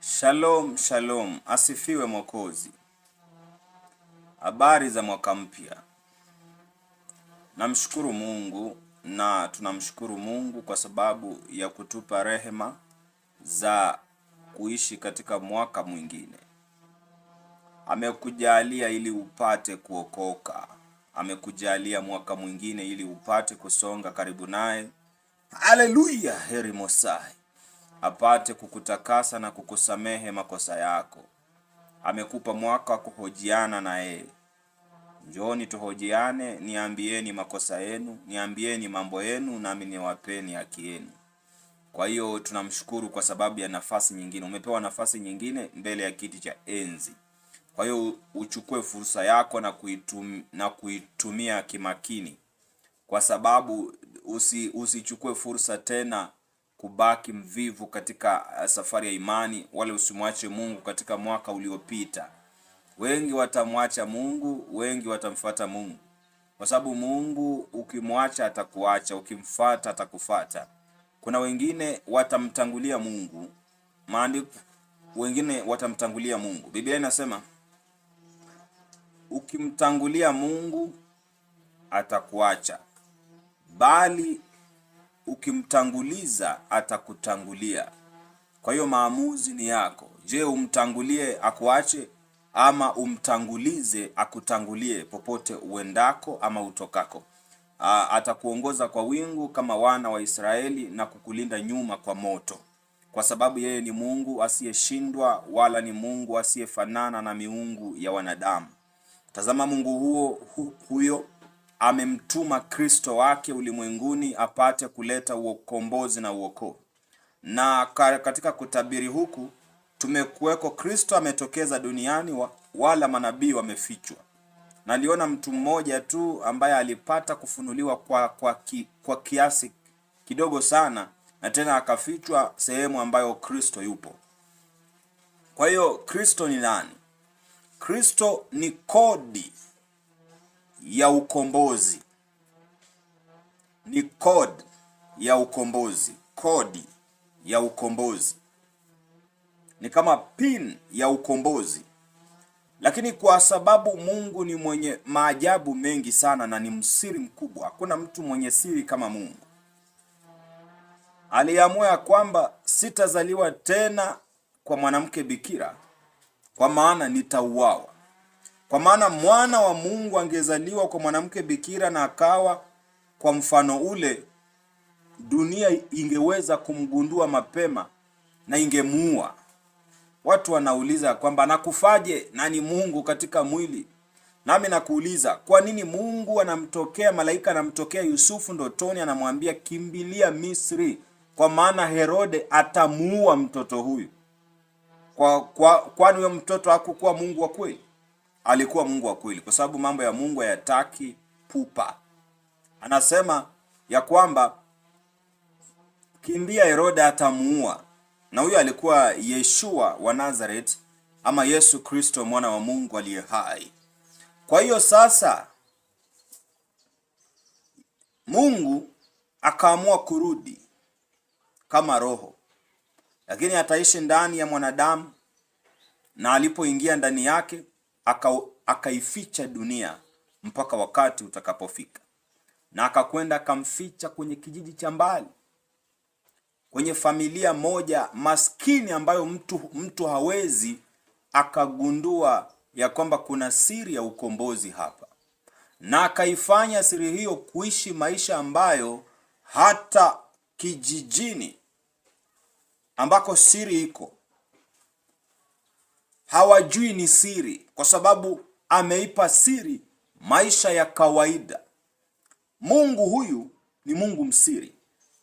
Shalom, shalom, asifiwe Mwokozi. Habari za mwaka mpya. Namshukuru Mungu na tunamshukuru Mungu kwa sababu ya kutupa rehema za kuishi katika mwaka mwingine. Amekujalia ili upate kuokoka. Amekujalia mwaka mwingine ili upate kusonga karibu naye. Haleluya, heri Mosai. Apate kukutakasa na kukusamehe makosa yako. Amekupa mwaka kuhojiana na yeye. Njooni tuhojiane, niambieni makosa yenu, niambieni mambo yenu, nami niwapeni haki yenu. Kwa hiyo tunamshukuru kwa sababu ya nafasi nyingine. Umepewa nafasi nyingine mbele ya kiti cha enzi. Kwa hiyo uchukue fursa yako na kuitumia kimakini. Kwa sababu usichukue fursa tena kubaki mvivu katika safari ya imani, wala usimwache Mungu katika mwaka uliopita. Wengi watamwacha Mungu, wengi watamfuata Mungu. Kwa sababu Mungu ukimwacha atakuacha, ukimfuata atakufuata. Kuna wengine watamtangulia Mungu, maandiko wengine watamtangulia Mungu. Biblia inasema ukimtangulia Mungu atakuacha, bali ukimtanguliza atakutangulia. Kwa hiyo maamuzi ni yako. Je, umtangulie akuache ama umtangulize akutangulie popote uendako ama utokako? Atakuongoza kwa wingu kama wana wa Israeli na kukulinda nyuma kwa moto. Kwa sababu yeye ni Mungu asiyeshindwa, wala ni Mungu asiyefanana na miungu ya wanadamu. Tazama, Mungu huyo amemtuma Kristo wake ulimwenguni apate kuleta ukombozi na uokovu. Na katika kutabiri huku tumekuweko Kristo ametokeza duniani, wala manabii wamefichwa. Naliona mtu mmoja tu ambaye alipata kufunuliwa kwa kiasi kidogo sana, na tena akafichwa sehemu ambayo Kristo yupo. Kwa hiyo Kristo ni nani? Kristo ni kodi ya ukombozi. Ni kodi ya ukombozi. Kodi ya ukombozi ni kama pin ya ukombozi. Lakini kwa sababu Mungu ni mwenye maajabu mengi sana na ni msiri mkubwa, hakuna mtu mwenye siri kama Mungu. Aliamua kwamba sitazaliwa tena kwa mwanamke bikira, kwa maana nitauawa. Kwa maana mwana wa Mungu angezaliwa kwa mwanamke bikira na akawa kwa mfano ule, dunia ingeweza kumgundua mapema na ingemuua. Watu wanauliza kwamba nakufaje nani Mungu katika mwili? Nami nakuuliza, kwa nini Mungu anamtokea malaika, anamtokea Yusufu ndotoni, anamwambia kimbilia Misri, kwa maana Herode atamuua mtoto huyu? Kwani huyo mtoto hakukuwa Mungu wa kweli? Alikuwa Mungu wa kweli, kwa sababu mambo ya Mungu hayataki pupa. Anasema ya kwamba kimbia, Herode atamuua. Na huyo alikuwa Yeshua wa Nazareth, ama Yesu Kristo mwana wa Mungu aliye hai. Kwa hiyo sasa Mungu akaamua kurudi kama roho, lakini ataishi ndani ya mwanadamu. Na alipoingia ndani yake akaificha dunia mpaka wakati utakapofika. Na akakwenda akamficha kwenye kijiji cha mbali, kwenye familia moja maskini ambayo mtu hawezi akagundua ya kwamba kuna siri ya ukombozi hapa. Na akaifanya siri hiyo kuishi maisha ambayo hata kijijini ambako siri iko hawajui ni siri, kwa sababu ameipa siri maisha ya kawaida. Mungu huyu ni Mungu msiri.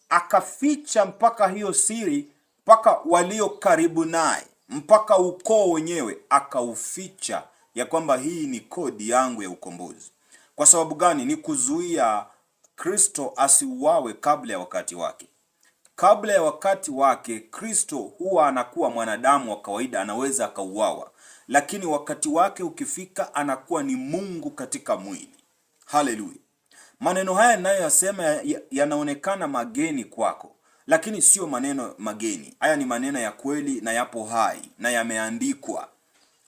Akaficha mpaka hiyo siri, mpaka walio karibu naye, mpaka ukoo wenyewe akauficha ya kwamba hii ni kodi yangu ya ukombozi. Kwa sababu gani? Ni kuzuia Kristo asiuawe kabla ya wakati wake. Kabla ya wakati wake Kristo huwa anakuwa mwanadamu wa kawaida, anaweza akauawa, lakini wakati wake ukifika anakuwa ni Mungu katika mwili. Haleluya. Maneno haya ninayoyasema yanaonekana mageni kwako, lakini sio maneno mageni. Haya ni maneno ya kweli na yapo hai na yameandikwa.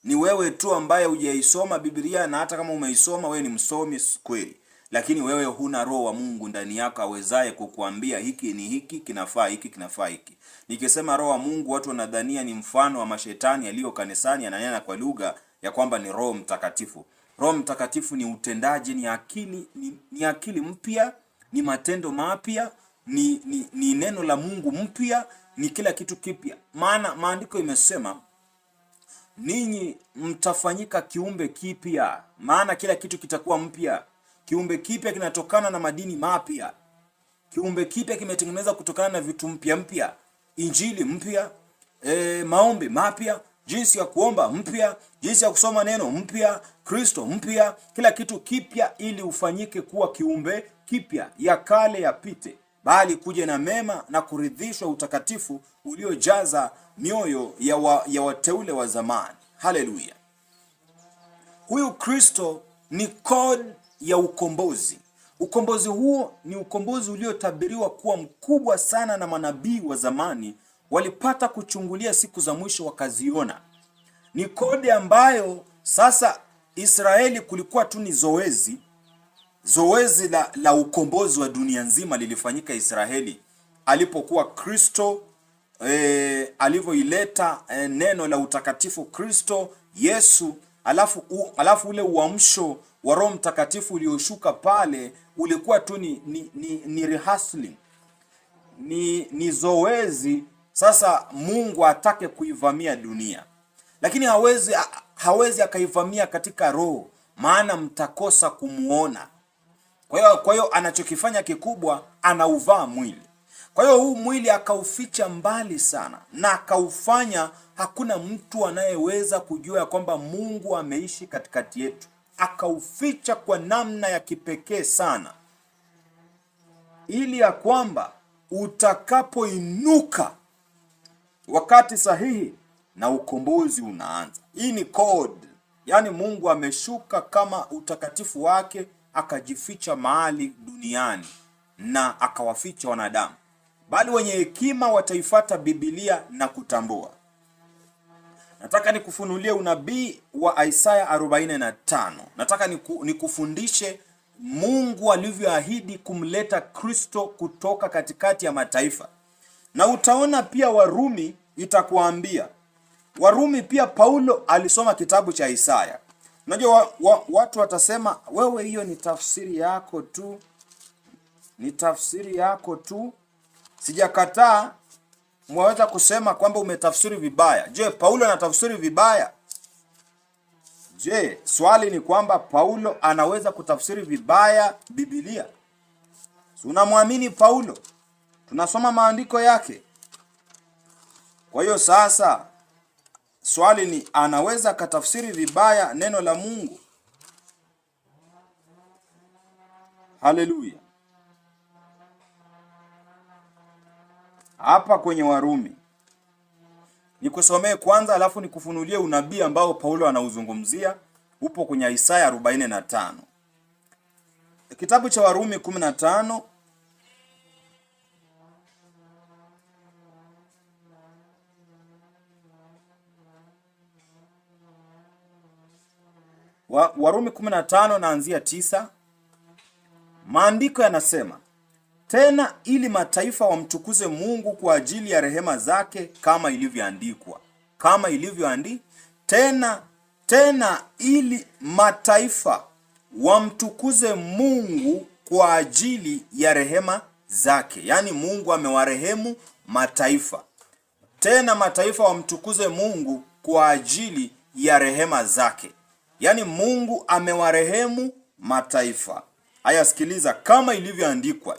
Ni wewe tu ambaye hujaisoma Biblia, na hata kama umeisoma wewe ni msomi kweli, lakini wewe huna roho wa Mungu ndani yako awezaye kukuambia hiki ni hiki kinafaa, hiki kinafaa hiki. Nikisema roho wa Mungu, watu wanadhania ni mfano wa mashetani aliyo kanisani ananena kwa lugha ya kwamba ni Roho Mtakatifu. Roho Mtakatifu ni utendaji, ni akili, ni akili mpya, ni matendo mapya, ni neno la Mungu mpya, ni kila kitu kipya. Maana maandiko imesema ninyi mtafanyika kiumbe kipya, maana kila kitu kitakuwa mpya. Kiumbe kipya kinatokana na madini mapya. Kiumbe kipya kimetengenezwa kutokana na vitu mpya mpya. Injili mpya, maombi mapya, jinsi ya kuomba mpya, jinsi ya kusoma neno mpya, Kristo mpya, kila kitu kipya, ili ufanyike kuwa kiumbe kipya. Ya kale yapite, bali kuje na mema na kuridhishwa utakatifu uliojaza mioyo ya wateule wa zamani. Haleluya. Huyu Kristo ni code ya ukombozi. Ukombozi huo ni ukombozi uliotabiriwa kuwa mkubwa sana, na manabii wa zamani walipata kuchungulia siku za mwisho wakaziona. Ni kodi ambayo sasa Israeli kulikuwa tu ni zoezi la ukombozi wa dunia nzima lilifanyika Israeli alipokuwa Kristo alivyoileta neno la utakatifu Kristo Yesu, alafu ule uamsho wa Roho Mtakatifu ulioshuka pale ulikuwa tu ni rehearsing, ni zoezi. Sasa Mungu atake kuivamia dunia, lakini hawezi akaivamia katika roho, maana mtakosa kumuona. Kwa hiyo anachokifanya kikubwa, anauvaa mwili. Kwa hiyo huu mwili akauficha mbali sana, na akaufanya hakuna mtu anayeweza kujua ya kwamba Mungu ameishi katikati yetu. Akauficha kwa namna ya kipekee sana, ili ya kwamba utakapoinuka wakati sahihi na ukombozi unaanza. Hii ni code. Yaani Mungu ameshuka kama utakatifu wake, akajificha mahali duniani na akawaficha wanadamu. Bali wenye hekima wataifuata Biblia na kutambua. Nataka nikufunulie unabii wa Isaya 45. Nataka nikufundishe Mungu alivyoahidi kumleta Kristo kutoka katikati ya mataifa. Na utaona pia Warumi itakuambia. Warumi pia Paulo alisoma kitabu cha Isaya. Unajua watu watasema wewe, hiyo ni tafsiri yako tu. Ni tafsiri yako tu. Sijakataa, mwaweza kusema kwamba umetafsiri vibaya. Je, Paulo anatafsiri vibaya? Je, swali ni kwamba Paulo anaweza kutafsiri vibaya Biblia? Si unamwamini Paulo? Tunasoma maandiko yake. Kwa hiyo sasa swali ni, anaweza katafsiri vibaya neno la Mungu? Haleluya. Hapa kwenye Warumi nikusomee kwanza, alafu nikufunulie unabii ambao Paulo anauzungumzia. Upo kwenye Isaya 45. Kitabu cha Warumi 15 Warumi 15 naanzia 9. Maandiko yanasema, tena ili mataifa wamtukuze Mungu kwa ajili ya rehema zake, kama ilivyoandikwa. Tena ili mataifa wamtukuze Mungu kwa ajili ya rehema zake. Yaani Mungu amewarehemu mataifa. Tena mataifa wamtukuze Mungu kwa ajili ya rehema zake. Yaani Mungu amewarehemu mataifa. Haya, sikiliza, kama ilivyoandikwa.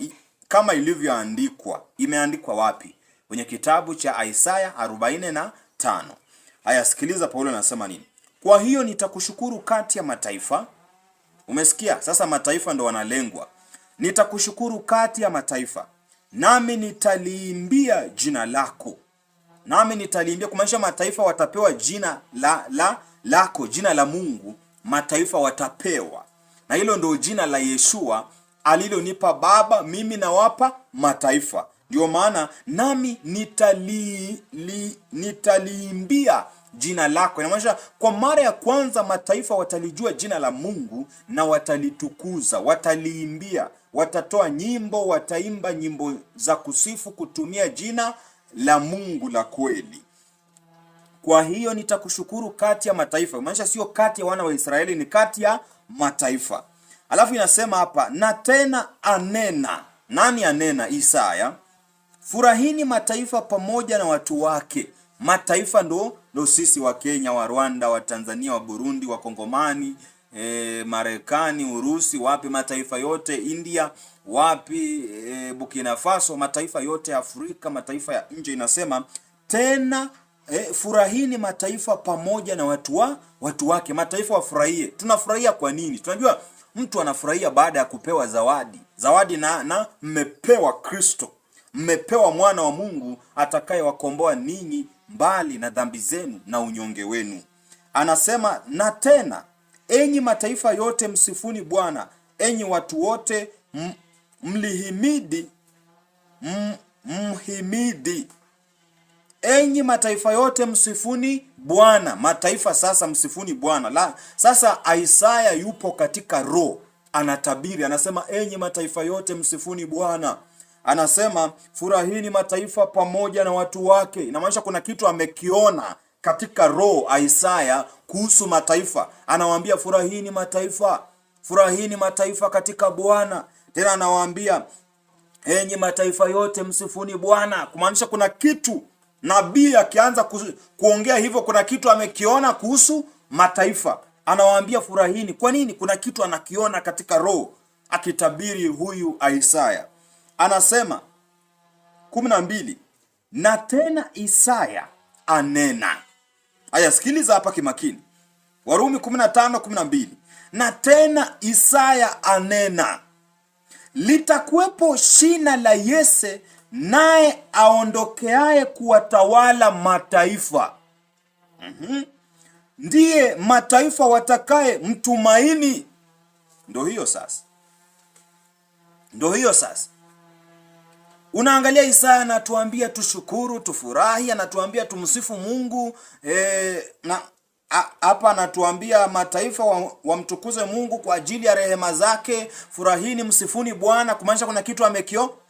Kama ilivyoandikwa, imeandikwa wapi? Kwenye kitabu cha Isaya 45. Haya, sikiliza Paulo anasema nini? Kwa hiyo nitakushukuru kati ya mataifa. Umesikia? Sasa mataifa ndo wanalengwa. Nitakushukuru kati ya mataifa, nami nitaliimbia jina lako. Nami nitaliimbia, kumaanisha mataifa watapewa jina lako, jina la Mungu mataifa watapewa. Na hilo ndio jina la Yeshua alilonipa Baba, mimi nawapa mataifa. Ndio maana nami nitaliimbia jina lako. Inamaanisha kwa mara ya kwanza mataifa watalijua jina la Mungu na watalitukuza, wataliimbia, watatoa nyimbo, wataimba nyimbo za kusifu kutumia jina la Mungu la kweli. Kwa hiyo nitakushukuru kati ya mataifa. Inamaanisha sio kati ya wana wa Israeli, ni kati ya mataifa. Alafu inasema hapa, na tena anena. Nani anena? Isaya. Furahini mataifa pamoja na watu wake. Mataifa ndo sisi wa Kenya, wa Rwanda, wa Tanzania, wa Burundi, wa Kongomani, Marekani, Urusi, wapi, mataifa yote, India, wapi, Burkina Faso, mataifa yote Afrika, mataifa ya nje. Inasema tena furahini mataifa pamoja na watu wake. Mataifa wafurahie. Tunafurahia kwa nini? Tunajua mtu anafurahia baada ya kupewa zawadi na mmepewa Kristo. Mmepewa mwana wa Mungu atakayewakomboa ninyi mbali na dhambi zenu na unyonge wenu. Anasema na tena, enyi mataifa yote msifuni Bwana, enyi watu wote mhimidi. Enyi mataifa yote msifuni Bwana. Mataifa sasa msifuni Bwana. Sasa Isaya yupo katika roho, anatabiri, anasema enyi mataifa yote msifuni Bwana. Anasema furahini mataifa pamoja na watu wake. Inamaanisha kuna kitu amekiona katika roho Isaya kuhusu mataifa. Anawaambia furahini mataifa katika Bwana. Tena anawaambia enyi mataifa yote msifuni Bwana. Kumaanisha kuna kitu nabii akianza kuongea hivyo, kuna kitu amekiona kuhusu mataifa. Anawaambia furahini. Kwa nini? Kuna kitu anakiona katika roho akitabiri huyu Isaya. Anasema 12, na tena Isaya anena. Aya, sikiliza hapa kimakini. Warumi 15:12. Na tena Isaya anena, litakuwepo shina la Yese, naye aondokeaye kuwatawala mataifa. Ndiye mataifa watakaye mtumaini. Ndio hiyo sasa. Unaangalia Isaya anatuambia tushukuru, tufurahi, anatuambia tumsifu Mungu. Na hapa anatuambia mataifa wamtukuze Mungu kwa ajili ya rehema zake. Furahini, msifuni Bwana. Kumaanisha kuna kitu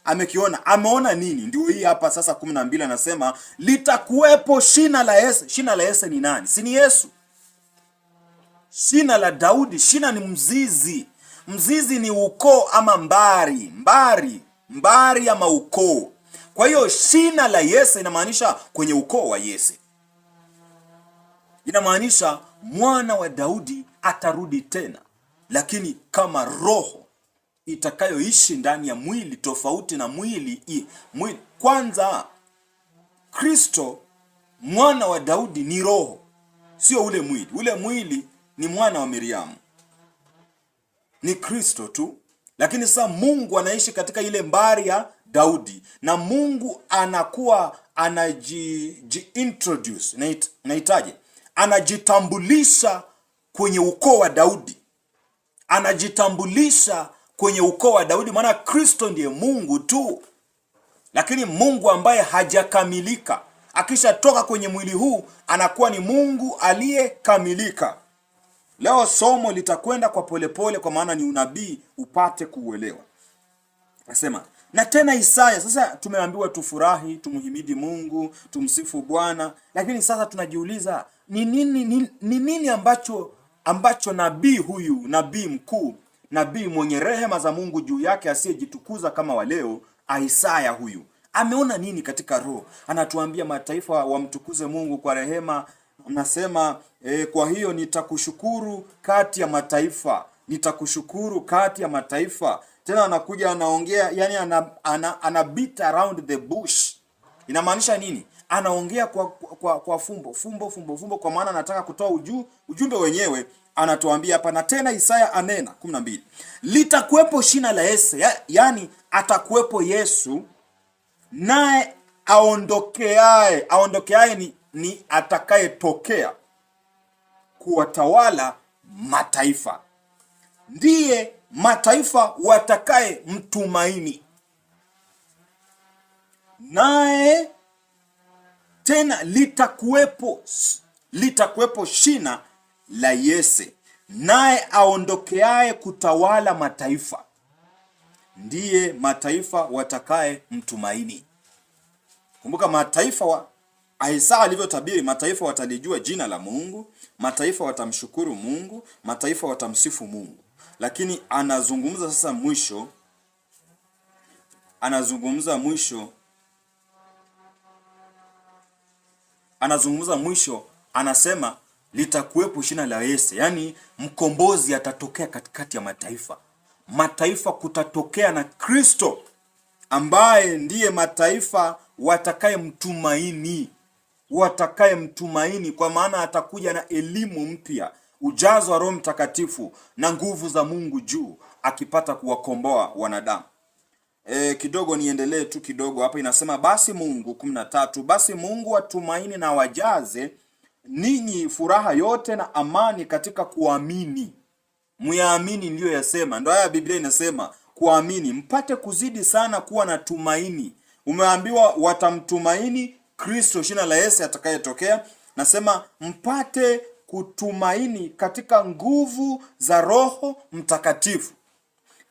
amekiona. Ameona nini? Ndio hii hapa sasa 12 anasema litakuwepo shina la Yese. Shina la Yese ni nani? Si ni Yesu. Shina la Daudi. Shina ni mzizi. Mzizi ni ukoo ama mbari ama ukoo. Kwa hiyo shina la Yese inamaanisha kwenye ukoo wa Yese. Inamaanisha mwana wa Daudi atarudi tena, lakini kama roho itakayoishi ndani ya mwili, tofauti na mwili. Kwanza Kristo mwana wa Daudi ni roho, sio ule mwili. Ule mwili ni mwana wa Miriamu, ni Kristo tu. Lakini sasa Mungu anaishi katika ile mbari ya Daudi, na Mungu anakuwa introduce, naitaje, anajitambulisha kwenye ukoo wa Daudi. Maana Kristo ndiye Mungu tu, lakini Mungu ambaye hajakamilika. Akishatoka kwenye mwili huu anakuwa ni Mungu aliyekamilika. Leo somo litakwenda kwa polepole kwa maana ni unabii upate kuuelewa. Nasema na tena Isaya. Sasa tumeambiwa tufurahi, tumhimidi Mungu, tumsifu Bwana, lakini sasa tunajiuliza ni nini ambacho nabii huyu, nabii mkuu, nabii mwenye rehema za Mungu juu yake, asiyejitukuza kama wa leo, Isaya huyu ameona nini katika roho? Anatuambia mataifa wamtukuze Mungu kwa rehema. Anasema kwa hiyo nitakushukuru kati ya mataifa. Tena anakuja anaongea, yani ana beat around the bush. Inamaanisha nini? Anaongea kwa fumbo kwa maana anataka kutoa ujumbe wenyewe. Anatuambia hapa na tena Isaya anena 12. Litakuwepo shina la Yese, yani atakuwepo Yesu, naye aondokeaye ni atakayetokea kuwatawala mataifa. Ndiye mataifa watakaye mtumaini. naye tena litakuwepo shina la Yese, naye aondokeaye kutawala mataifa, ndiye mataifa watakaye mtumaini. Kumbuka mataifa Isaya alivyotabiri, mataifa watalijua jina la Mungu, mataifa watamshukuru Mungu, mataifa watamsifu Mungu. Lakini anazungumza sasa mwisho, anasema litakuwepo shina la Yese, yani mkombozi atatokea katikati ya mataifa kutatokea na Kristo ambaye ndiye mataifa watakayemtumaini, kwa maana atakuja na elimu mpya, ujazo wa Roho Mtakatifu na nguvu za Mungu juu, akipata kuwakomboa wanadamu. Kidogo niendelee tu kidogo hapa. Inasema basi Mungu 13, basi Mungu atumaini na wajaze ninyi furaha yote na amani katika kuamini. Muyaamini ndiyo yasema, ndio haya Biblia inasema kuamini, mpate kuzidi sana kuwa na tumaini. Umeambiwa watamtumaini Kristo, shina la Yese atakayetokea. Nasema mpate kutumaini katika nguvu za Roho Mtakatifu.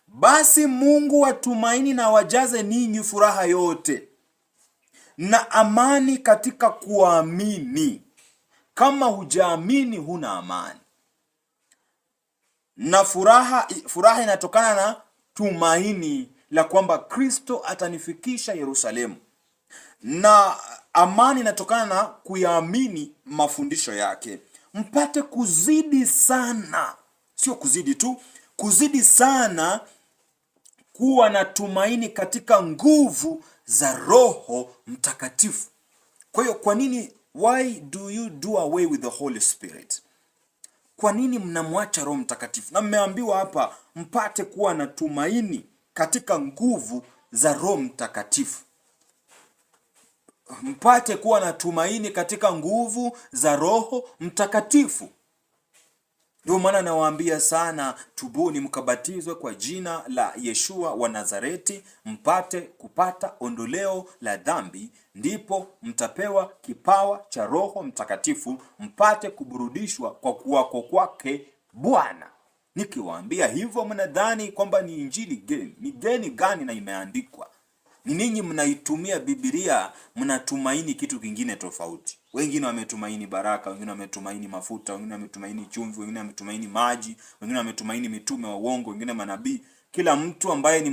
Basi Mungu watumaini na wajaze ninyi furaha yote na amani katika kuamini. Kama hujaamini huna amani. Na furaha inatokana na tumaini la kwamba Kristo atanifikisha Yerusalemu. Na amani inatokana na kuyaamini mafundisho yake. Mpate kuzidi sana, sio kuzidi tu, kuzidi sana kuwa na tumaini katika nguvu za Roho Mtakatifu. Kwa hiyo kwa nini, why do you do away with the Holy Spirit? Kwa nini mnamwacha Roho Mtakatifu? Na mmeambiwa hapa mpate kuwa na tumaini katika nguvu za Roho Mtakatifu. Mpate kuwa na tumaini katika nguvu za Roho Mtakatifu. Ndio maana nawaambia sana, tubuni mkabatizwe kwa jina la Yeshua wa Nazareti, mpate kupata ondoleo la dhambi, ndipo mtapewa kipawa cha Roho Mtakatifu, mpate kuburudishwa kwa kuwako kwake Bwana. Nikiwaambia hivyo mnadhani kwamba ni injili geni. Ni geni gani na imeandikwa? Ni ninyi mnaitumia Biblia, mnatumaini kitu kingine tofauti. Wengine wametumaini baraka, wengine wametumaini mafuta, wengine wametumaini chumvi, wengine wametumaini maji, wengine wametumaini mitume wa uongo, wengine manabii. Kila mtu ambaye ni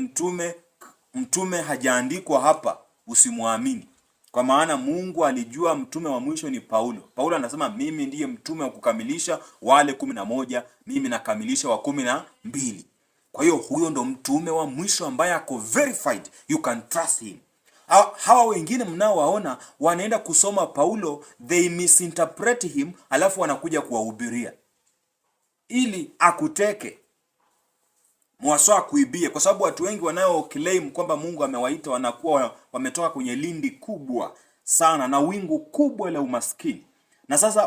mtume hajaandikwa hapa, usimwamini. Kwa maana Mungu alijua mtume wa mwisho ni Paulo. Paulo anasema mimi ndiye mtume wa kukamilisha wale 11, mimi nakamilisha wa 12. Kwa hiyo huyo ndo mtume wa mwisho ambaye ako verified, you can trust him. Hawa wengine mnaowaona wanaenda kusoma Paulo, they misinterpret him, alafu wanakuja kuwahubiria ili akuteke, mwaswa kuibie. Kwa sababu watu wengi wanao claim kwamba Mungu amewaita wanakuwa wametoka kwenye lindi kubwa sana na wingu kubwa la umaskini. Na sasa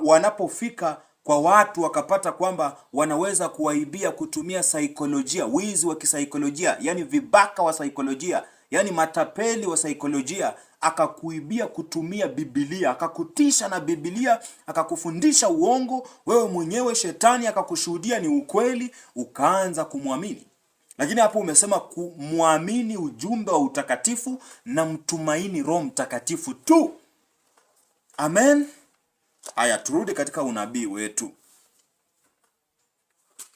wanapofika kwa watu wakapata kwamba wanaweza kuwaibia kutumia saikolojia, wizi wa kisaikolojia, yani vibaka wa saikolojia, yani matapeli wa saikolojia, akakuibia kutumia Biblia, akakutisha na Biblia, akakufundisha uongo, wewe mwenyewe shetani akakushuhudia ni ukweli, ukaanza kumwamini. Lakini hapo umesema kumwamini ujumbe wa utakatifu na mtumaini Roho Mtakatifu tu. Amen. Haya, turudi katika unabii wetu.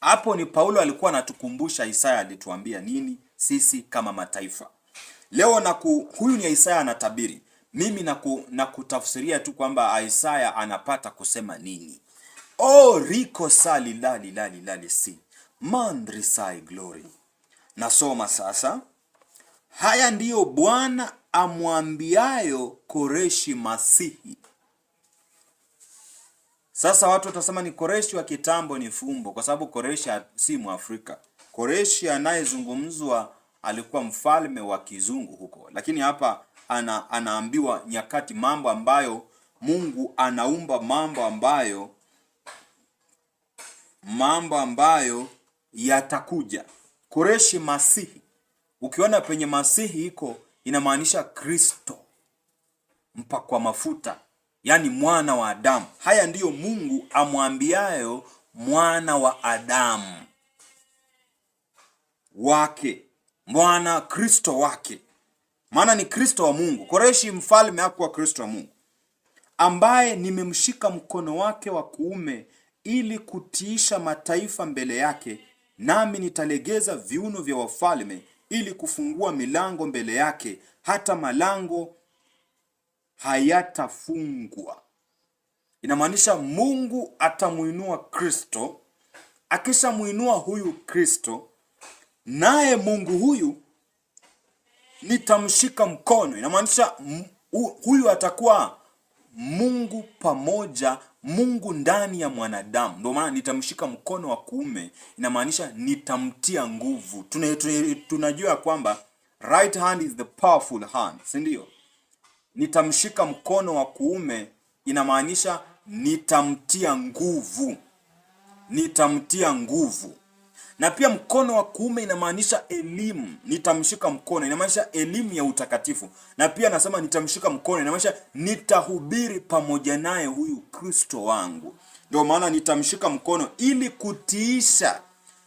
Hapo ni Paulo alikuwa anatukumbusha Isaya alituambia nini sisi kama mataifa. Leo huyu ni Isaya anatabiri. Mimi nakutafsiria tu kwamba Isaya anapata kusema nini. Oh riko sali lali si mandri sai glory. Nasoma sasa. Haya ndiyo Bwana amwambiayo Koreshi Masihi. Sasa watu watasema ni Koreshi wa kitambo, ni fumbo, kwa sababu Koreshi si Mwafrika. Koreshi anayezungumzwa alikuwa mfalme wa kizungu huko. Lakini hapa anaambiwa nyakati, mambo ambayo Mungu anaumba, mambo ambayo yatakuja. Koreshi Masihi. Ukiona penye Masihi inamaanisha Kristo, mpakwa mafuta, yani mwana wa Adamu. Haya ndiyo Mungu amwambiayo mwana wa Adamu wake, mwana Kristo wake. Maana ni Kristo wa Mungu. Koreshi mfalme hakuwa Kristo wa Mungu, ambaye nimemshika mkono wake wa kuume ili kutiisha mataifa mbele yake, nami nitalegeza viuno vya wafalme ili kufungua milango mbele yake, hata malango hayatafungwa. Inamaanisha Mungu atamuinua Kristo. Akisha muinua huyu Kristo, naye Mungu huyu nitamshika mkono. Inamaanisha huyu atakuwa Mungu pamoja, Mungu ndani ya mwanadamu. Ndio maana nitamshika mkono wa kuume, inamaanisha nitamtia nguvu. Tunajua kwamba right hand is the powerful hand, si ndio? Nitamshika mkono wa kuume inamaanisha nitamtia nguvu. Nitamtia nguvu. Na pia mkono wa kuume inamaanisha elimu. Nitamshika mkono inamaanisha elimu ya utakatifu. Na pia nasema nitamshika mkono inamaanisha nitahubiri pamoja naye huyu Kristo wangu. Ndio maana nitamshika mkono ili kutiisha.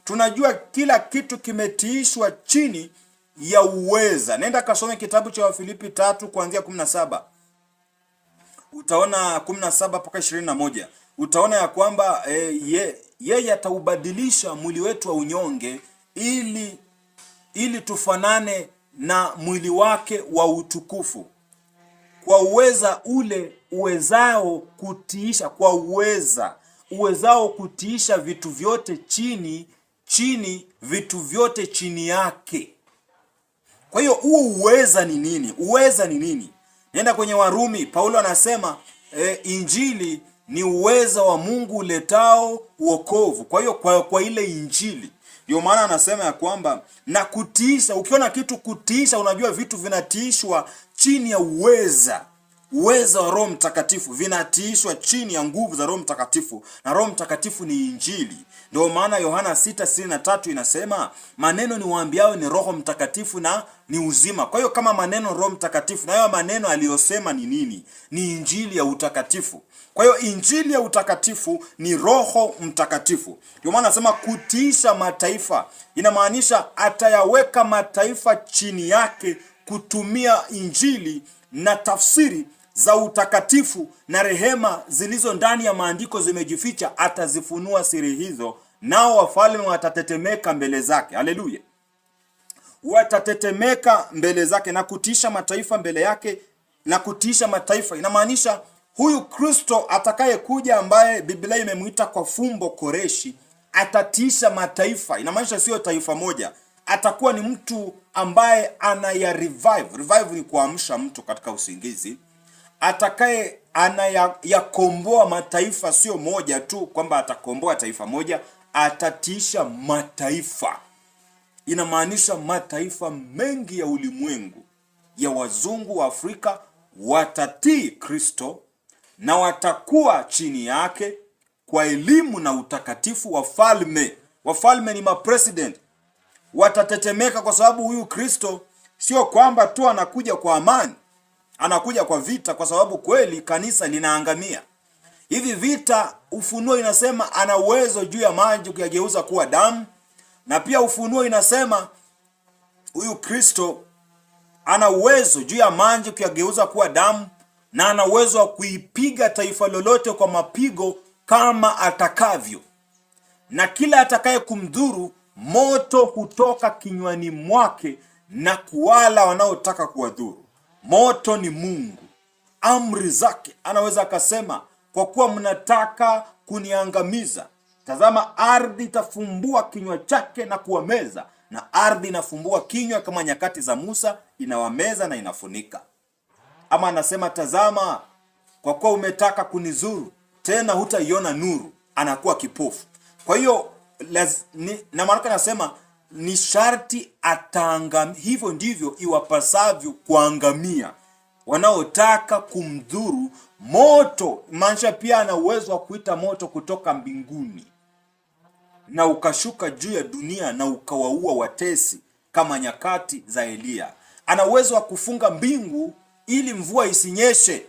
Tunajua kila kitu kimetiishwa chini ya uweza. Nenda kasome kitabu cha Wafilipi 3 kuanzia 17. Utaona 17 mpaka 21. Utaona ya kwamba yeye ataubadilisha mwili wetu wa unyonge ili tufanane na mwili wake wa utukufu, kwa uweza ule uwezao kutiisha, kwa uwezao kutiisha vitu vyote vitu vyote chini yake. Kwa hiyo huo uweza ni nini? Uweza ni nini? Nenda kwenye Warumi, Paulo anasema injili ni uweza wa Mungu uletao wokovu. Kwa hiyo kwa ile injili, ndio maana anasema ya kwamba na kutiisha. Ukiona kitu kutiisha, unajua vitu vinatiishwa chini ya uweza wa Roho Mtakatifu, vinatiishwa chini ya nguvu za Roho Mtakatifu, na Roho Mtakatifu ni injili. Ndio maana Yohana 6:63 inasema maneno niwaambiao ni Roho Mtakatifu na ni uzima. Kwa hiyo kama maneno Roho Mtakatifu, na hayo maneno aliyosema ni nini? Ni injili ya utakatifu. Kwa hiyo injili ya utakatifu ni Roho Mtakatifu. Ndio maana nasema kutiisha mataifa, inamaanisha atayaweka mataifa chini yake kutumia injili na tafsiri za utakatifu na rehema zilizo ndani ya maandiko zimejificha. Atazifunua siri hizo, nao wafalme watatetemeka mbele zake. Haleluya! Watatetemeka mbele zake na kutiisha mataifa mbele yake. Na kutiisha mataifa inamaanisha huyu Kristo atakayekuja, ambaye Biblia imemuita kwa fumbo Koreshi, atatiisha mataifa. Inamaanisha sio taifa moja, atakuwa ni mtu ambaye anaya revive. Revive ni kuamsha mtu katika usingizi. Atakaye anayakomboa mataifa, sio moja tu kwamba atakomboa taifa moja, atatiisha mataifa. Inamaanisha mataifa mengi ya ulimwengu, ya wazungu wa Afrika, watatii Kristo na watakuwa chini yake kwa elimu na utakatifu. Wafalme ni mapresident, watatetemeka kwa sababu huyu Kristo sio kwamba tu anakuja kwa amani, anakuja kwa vita, kwa sababu kweli kanisa linaangamia. Hivi vita, Ufunuo inasema ana uwezo juu ya maji kuyageuza kuwa damu, na pia Ufunuo inasema huyu Kristo ana uwezo juu ya maji kuyageuza kuwa damu, na ana uwezo wa kuipiga taifa lolote kwa mapigo kama atakavyo. Na kila atakaye kumdhuru, moto hutoka kinywani mwake na kuwala wanaotaka kuwadhuru. Moto ni Mungu, amri zake. Anaweza akasema, kwa kuwa mnataka kuniangamiza, tazama ardhi itafumbua kinywa chake na kuwameza. Na ardhi inafumbua kinywa kama nyakati za Musa, inawameza na inafunika. Ama anasema, tazama, kwa kuwa umetaka kunizuru, tena hutaiona nuru. Anakuwa kipofu. Kwa hiyo na maana anasema ni sharti ataangamia. Hivyo ndivyo iwapasavyo kuangamia wanaotaka kumdhuru. Moto maanisha pia ana uwezo wa kuita moto kutoka mbinguni na ukashuka juu ya dunia na ukawaua watesi kama nyakati za Elia. ana uwezo wa kufunga mbingu ili mvua isinyeshe.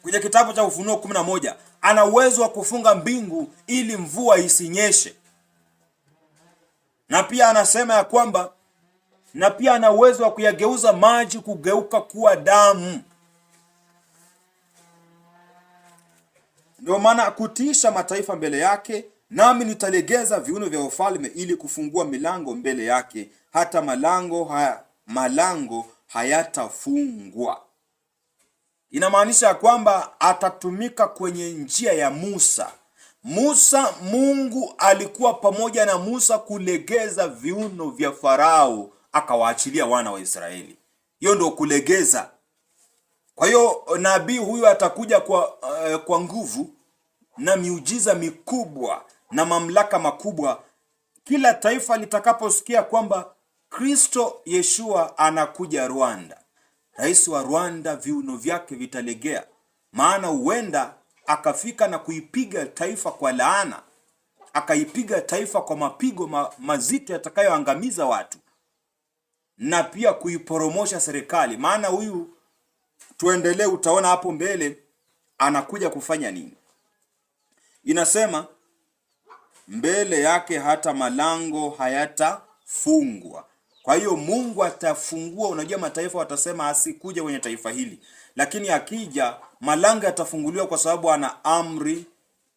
Kwenye kitabu cha Ufunuo 11, ana uwezo wa kufunga mbingu ili mvua isinyeshe. Na pia anasema ya kwamba na pia ana uwezo wa kuyageuza maji kugeuka kuwa damu. Ndio maana kutiisha mataifa mbele yake, nami nitalegeza viuno vya ufalme ili kufungua milango mbele yake, hata malango hayatafungwa. Inamaanisha ya kwamba atatumika kwenye njia ya Musa. Mungu alikuwa pamoja na Musa kulegeza viuno vya Farao, akawaachilia wana wa Israeli. Hiyo ndio kulegeza. Kwa hiyo nabii huyu atakuja kwa nguvu na miujiza mikubwa na mamlaka makubwa. Kila taifa litakaposikia kwamba Kristo Yeshua anakuja Rwanda, rais wa Rwanda viuno vyake vitalegea, maana huenda akafika na kuipiga taifa kwa laana, akaipiga taifa kwa mapigo mazito yatakayoangamiza watu, na pia kuiporomosha serikali. Maana huyu, tuendelee, utaona hapo mbele anakuja kufanya nini. Inasema mbele yake hata malango hayatafungwa. Kwa hiyo Mungu atafungua. Unajua mataifa watasema asikuja kwenye taifa hili, lakini akija malango yatafunguliwa, kwa sababu ana amri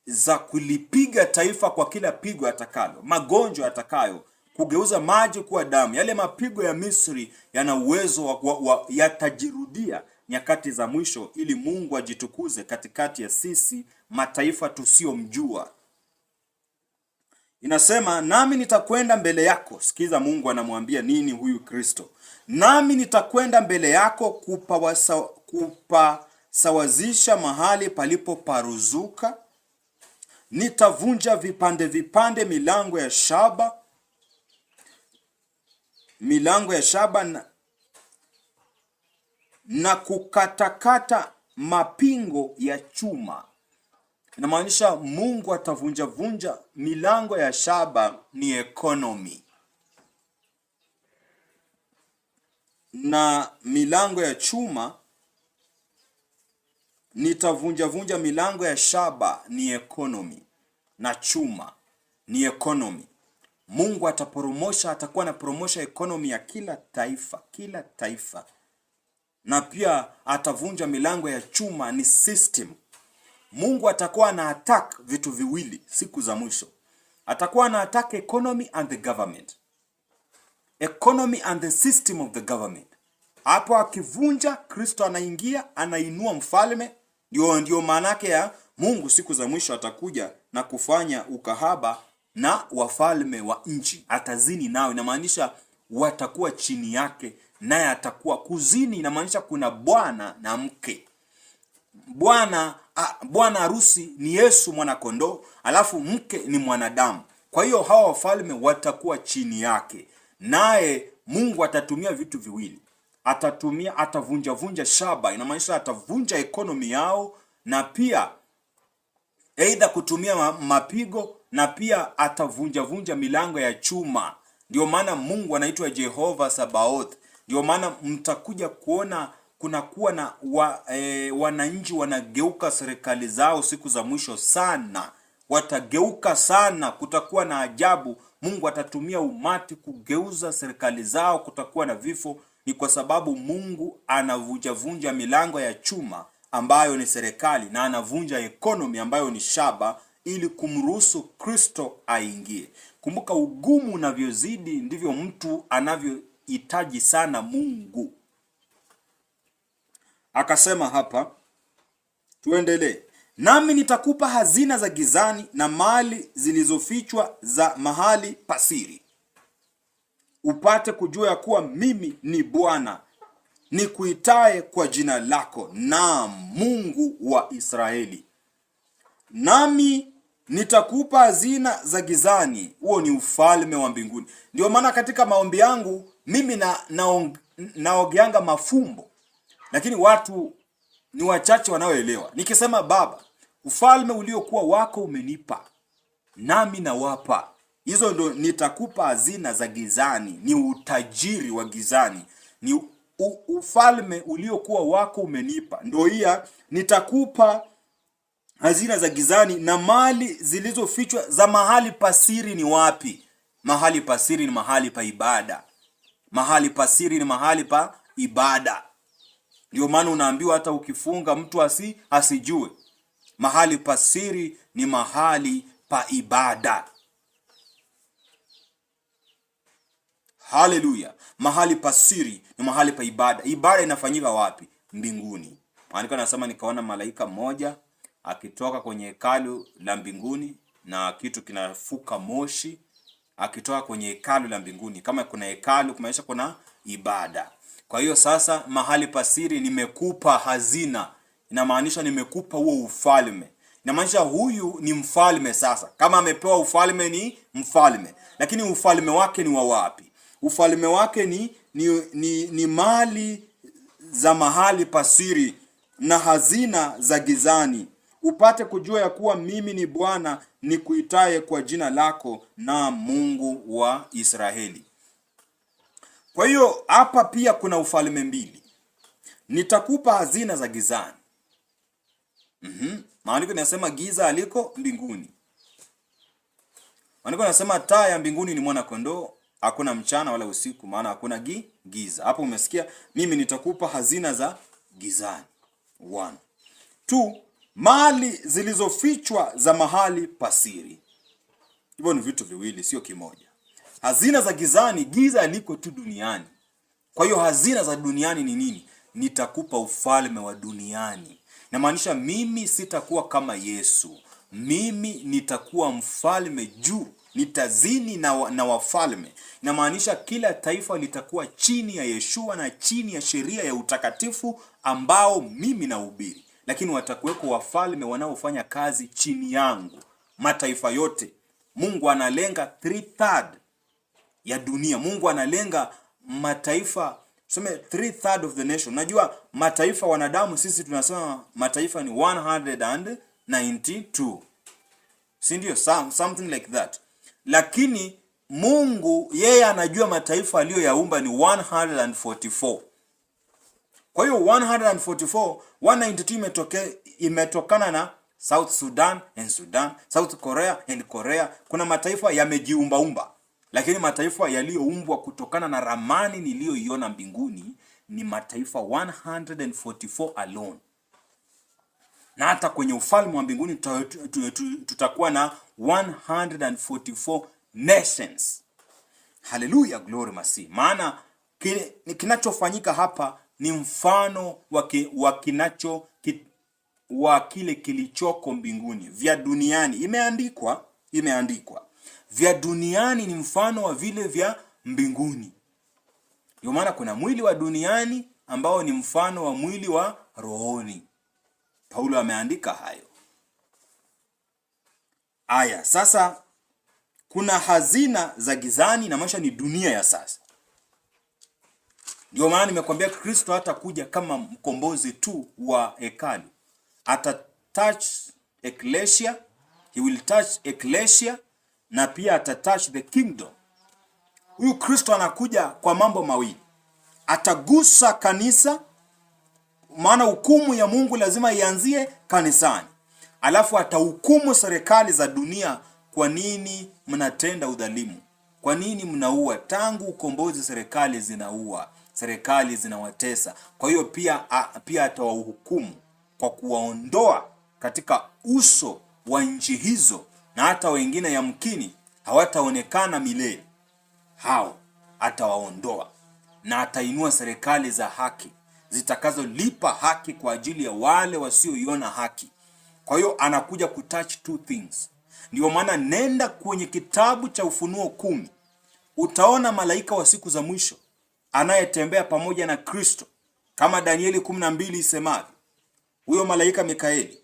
za kulipiga taifa kwa kila pigo atakalo, magonjwa atakayo, kugeuza maji kuwa damu. Yale mapigo ya Misri yana uwezo yatajirudia nyakati za mwisho, ili Mungu ajitukuze katikati ya sisi mataifa tusiyomjua. Inasema nami nitakwenda mbele yako. Sikiza Mungu anamwambia nini huyu Kristo. Nami nitakwenda mbele yako kupasawazisha mahali palipo paruzuka. Nitavunja vipande vipande milango ya shaba na kukatakata mapingo ya chuma. Inamaanisha Mungu atavunja vunja milango ya shaba, ni economy, na milango ya chuma. Nitavunja vunja milango ya shaba ni economy, na chuma ni economy. Mungu ataporomosha, atakuwa anaporomosha economy ya kila taifa. Na pia atavunja milango ya chuma, ni system. Mungu atakuwa na attack vitu viwili siku za mwisho. Atakuwa na attack economy and the government. Economy and the system of the government. Hapo akivunja, Kristo anaingia, anainua mfalme. Ndio maana yake ya Mungu siku za mwisho atakuja na kufanya ukahaba na wafalme wa nchi. Atazini nao, inamaanisha watakuwa chini yake, naye atakuwa kuzini. Inamaanisha kuna bwana na mke. Bwana harusi ni Yesu mwana kondoo, alafu mke ni mwanadamu. Kwa hiyo hawa wafalme watakuwa chini yake, naye Mungu atatumia vitu viwili. Atavunja shaba, inamaanisha atavunja economy yao, na pia aidha kutumia mapigo, na pia atavunja milango ya chuma. Ndio maana Mungu anaitwa Jehova Sabaoth. Ndio maana mtakuja kuona kunakuwa na wananchi wanageuka serikali zao siku za mwisho sana. Watageuka sana, kutakuwa na ajabu. Mungu atatumia umati kugeuza serikali zao, kutakuwa na vifo. Ni kwa sababu Mungu anavunja milango ya chuma ambayo ni serikali, na anavunja economy ambayo ni shaba, ili kumruhusu Kristo aingie. Kumbuka, ugumu unavyozidi ndivyo mtu anavyohitaji sana Mungu. Akasema hapa, tuendelee. Nami nitakupa hazina za gizani na mali zilizofichwa za mahali pasiri, upate kujua ya kuwa mimi ni Bwana nikuitaye kwa jina lako, na Mungu wa Israeli. Nami nitakupa hazina za gizani. Huo ni ufalme wa mbinguni. Ndio maana katika maombi yangu mimi naogeanga mafumbo, lakini watu ni wachache wanaoelewa. Nikisema Baba, ufalme uliokuwa wako umenipa, nami nawapa. Hizo ndo nitakupa hazina za gizani, ni utajiri wa gizani, ni ufalme uliokuwa wako umenipa. Ndio hiya, nitakupa hazina za gizani na mali zilizofichwa za mahali pasiri. Ni wapi? Mahali pasiri ni mahali pa ibada. Mahali pasiri ni mahali pa ibada. Ndio maana unaambiwa hata ukifunga mtu asijue. Mahali pasiri ni mahali pa ibada. Haleluya. Mahali pasiri ni mahali pa ibada. Ibada inafanyika wapi? Mbinguni. Maandiko yanasema nikaona malaika mmoja akitoka kwenye hekalu la mbinguni na kitu kinafuka moshi akitoka kwenye hekalu la mbinguni. Kama kuna hekalu kumaanisha kuna ibada. Kwa hiyo sasa mahali pasiri nimekupa hazina. Inamaanisha nimekupa huo ufalme. Inamaanisha huyu ni mfalme sasa. Kama amepewa ufalme ni mfalme. Lakini ufalme wake ni wa wapi? Ufalme wake ni mali za mahali pasiri na hazina za gizani. Upate kujua ya kuwa mimi ni Bwana nikuitaye kwa jina lako na Mungu wa Israeli. Kwa hiyo hapa pia kuna ufalme mbili. Nitakupa hazina za gizani. Maandiko yanasema giza aliko mbinguni. Maandiko yanasema taa ya mbinguni ni mwana kondoo, hakuna mchana wala usiku, maana hakuna giza. Hapo umesikia, mimi nitakupa hazina za gizani. 1. 2, mali zilizofichwa za mahali pasiri. Hivyo ni vitu viwili, sio kimoja. Hazina za gizani, giza liko tu duniani. Kwa hiyo hazina za duniani ni nini? Nitakupa ufalme wa duniani. Inamaanisha mimi sitakuwa kama Yesu. Mimi nitakuwa mfalme juu. Nitazini na wafalme. Inamaanisha kila taifa litakuwa chini ya Yeshua na chini ya sheria ya utakatifu ambao mimi nahubiri. Lakini watakuweko wafalme wanaofanya kazi chini yangu. Mataifa yote. Mungu analenga 3/3 ya dunia. Mungu analenga mataifa, tuseme 3/3 of the nation. Najua mataifa wanadamu sisi tunasema mataifa ni 192. Si ndio? Something like that. Lakini Mungu yeye anajua mataifa aliyoyaumba ni 144. Kwa hiyo 144, 192 imetokana na South Sudan and Sudan, South Korea and Korea. Kuna mataifa yamejiumbaumba. Lakini mataifa yaliyoumbwa kutokana na ramani niliyoiona mbinguni ni mataifa 144 alone. Na hata kwenye ufalme wa mbinguni tutakuwa na 144 nations. Hallelujah, glory mercy. Maana kinachofanyika hapa ni mfano wa kile kilichoko mbinguni. Vya duniani imeandikwa. Vya duniani ni mfano wa vile vya mbinguni. Ndio maana kuna mwili wa duniani ambao ni mfano wa mwili wa rohoni. Paulo ameandika hayo. Aya, sasa kuna hazina za gizani na maisha ni dunia ya sasa. Ndio maana nimekwambia Kristo hatakuja kama mkombozi tu wa hekalu. Touch ecclesia, he will touch ecclesia na pia touch the kingdom. Huyu Kristo anakuja kwa mambo mawili. Atagusa kanisa, maana hukumu ya Mungu lazima ianzie kanisani. Alafu atahukumu serikali za dunia. Kwa nini mnatenda udhalimu? Kwa nini mnaua? Tangu ukombozi serikali zinaua, serikali zinawatesa. Kwa hiyo pia atawahukumu kwa kuwaondoa katika uso wa nchi hizo, na hata wengine yamkini hawataonekana milele. Hao atawaondoa na atainua serikali za haki zitakazolipa haki kwa ajili ya wale wasioiona haki. Kwa hiyo anakuja kutouch 2 things. Ndio maana nenda kwenye kitabu cha Ufunuo 10. Utaona malaika wa siku za mwisho anayetembea pamoja na Kristo. Kama Danieli 12 isemavyo. Huyo malaika Mikaeli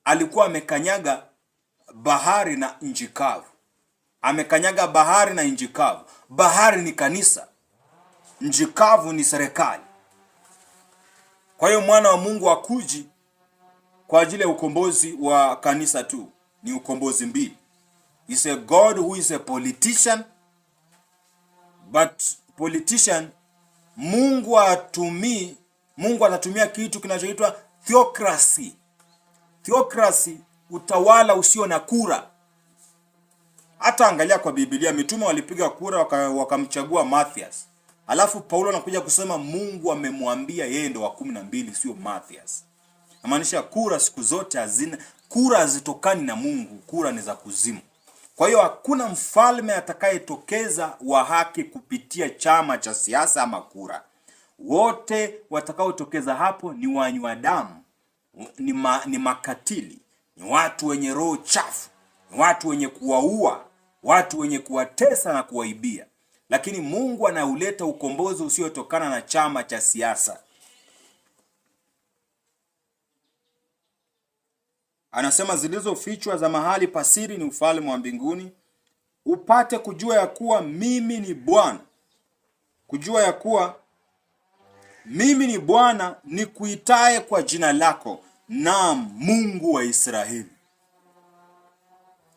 alikuwa amekanyaga bahari na nchi kavu. Amekanyaga bahari na nchi kavu. Bahari ni kanisa. Nchi kavu ni serikali. Kwa hiyo mwana wa Mungu hakuji kwa ajili ya ukombozi wa kanisa tu. Ni ukombozi mbili. is a God who is a politician, but politician, Mungu anatumia kitu kinachoitwa theocracy. Theocracy, utawala usio na kura. Hata angalia kwa Biblia, mitume walipiga kura wakamchagua Mathias. Alafu Paulo anakuja kusema Mungu amemwambia yeye ndo wa 12 sio Mathias. Inamaanisha kura siku zote kura hazitokani na Mungu, kura ni za kuzimu. Kwa hiyo hakuna mfalme atakayetokeza wa haki kupitia chama cha siasa ama kura. Wote watakaotokeza hapo ni wanywa damu, ni makatili, ni watu wenye roho chafu, ni watu wenye kuwaua, watu wenye kuwatesa na kuwaibia. Lakini Mungu anauleta ukombozi usiotokana na chama cha siasa. Anasema zilizofichwa za mahali pasiri ni ufalme wa mbinguni, upate kujua ya kuwa mimi ni Bwana. Kujua ya kuwa mimi ni Bwana nikuitaye kwa jina lako, naam, Mungu wa Israeli.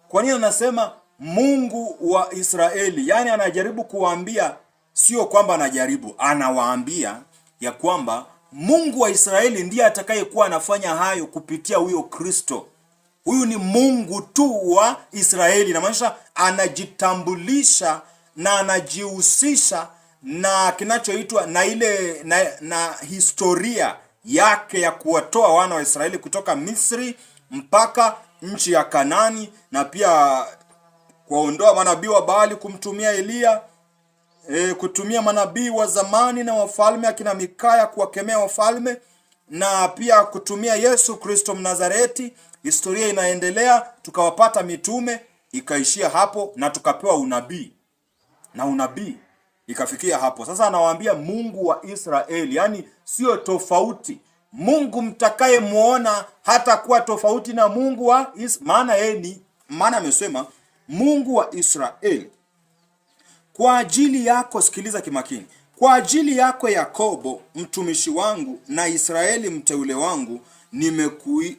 Kwa nini anasema Mungu wa Israeli? Yaani anajaribu kuwaambia, sio kwamba anajaribu, anawaambia ya kwamba Mungu wa Israeli ndiye atakayekuwa anafanya hayo kupitia huyo Kristo. Huyu ni Mungu tu wa Israeli. Na maanisha anajitambulisha na anajihusisha na kinachoitwa na historia yake ya kuwatoa wana wa Israeli kutoka Misri mpaka nchi ya Kanani, na pia kuondoa manabii wa Baali, kumtumia Elia, kutumia manabii wa zamani na wafalme akina Mikaya kuwakemea wafalme, na pia kutumia Yesu Kristo Mnazareti. Historia inaendelea, tukawapata mitume, ikaishia hapo, na tukapewa unabii, na unabii ikafikia hapo. Sasa anawaambia Mungu wa Israeli, yani sio tofauti. Mungu mtakaye muona hata kuwa tofauti na Mungu wa maana amesema Mungu wa Israeli. Kwa ajili yako, sikiliza kimakini, kwa ajili yako Yakobo mtumishi wangu na Israeli mteule wangu,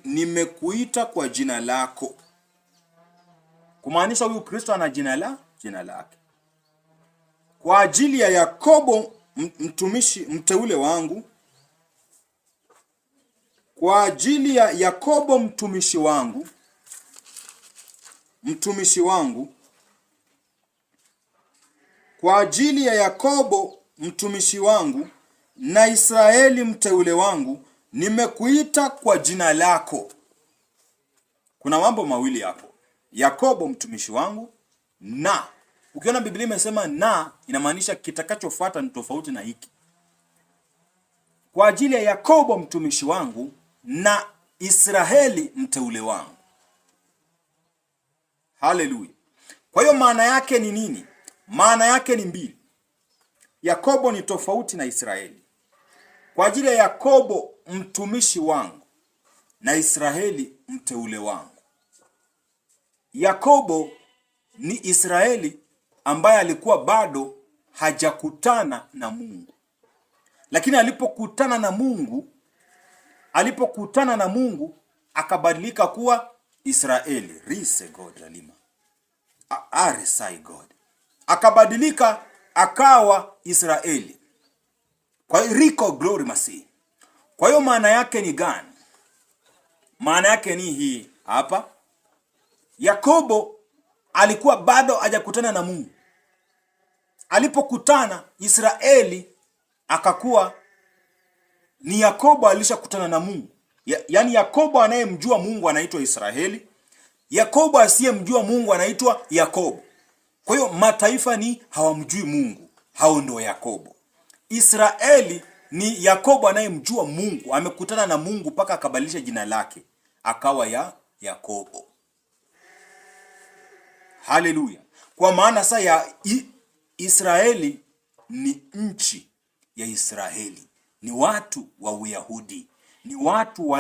nimekuita kwa jina lako. Kumaanisha huyu Kristo ana jina lake. Kwa ajili ya Yakobo mteule wangu, kwa ajili ya Yakobo mtumishi wangu, kwa ajili ya Yakobo mtumishi wangu na Israeli mteule wangu, nimekuita kwa jina lako. Kuna mambo mawili hapo. Yakobo mtumishi wangu, na ukiona Biblia imesema na, inamaanisha kitakachofuata ni tofauti na hiki. Kwa ajili ya Yakobo mtumishi wangu na Israeli mteule wangu. Haleluya. Kwa hiyo maana yake ni nini? Maana yake ni mbili. Yakobo ni tofauti na Israeli. Kwa ajili ya Yakobo mtumishi wangu na Israeli mteule wangu. Yakobo ni Israeli ambaye alikuwa bado hajakutana na Mungu. Lakini alipokutana na Mungu akabadilika kuwa Israeli. Rise God Lalima. Aresai God. Akabadilika akawa Israeli. Kwa hiyo Rico Glory Masi. Kwa hiyo maana yake ni gani? Maana yake ni hii hapa. Yakobo alikuwa bado hajakutana na Mungu. Alipokutana Israeli akakuwa ni Yakobo alishakutana na Mungu. Yaani Yakobo anayemjua Mungu anaitwa Israeli. Yakobo asiyemjua Mungu anaitwa Yakobo. Kwa hiyo mataifa ni hawamjui Mungu, hao ndio Yakobo. Israeli ni Yakobo anayemjua Mungu, amekutana na Mungu mpaka akabadilisha jina lake akawa ya Yakobo. Haleluya. Kwa maana sasa ya Israeli ni nchi ya Israeli, ni watu wa Uyahudi, ni watu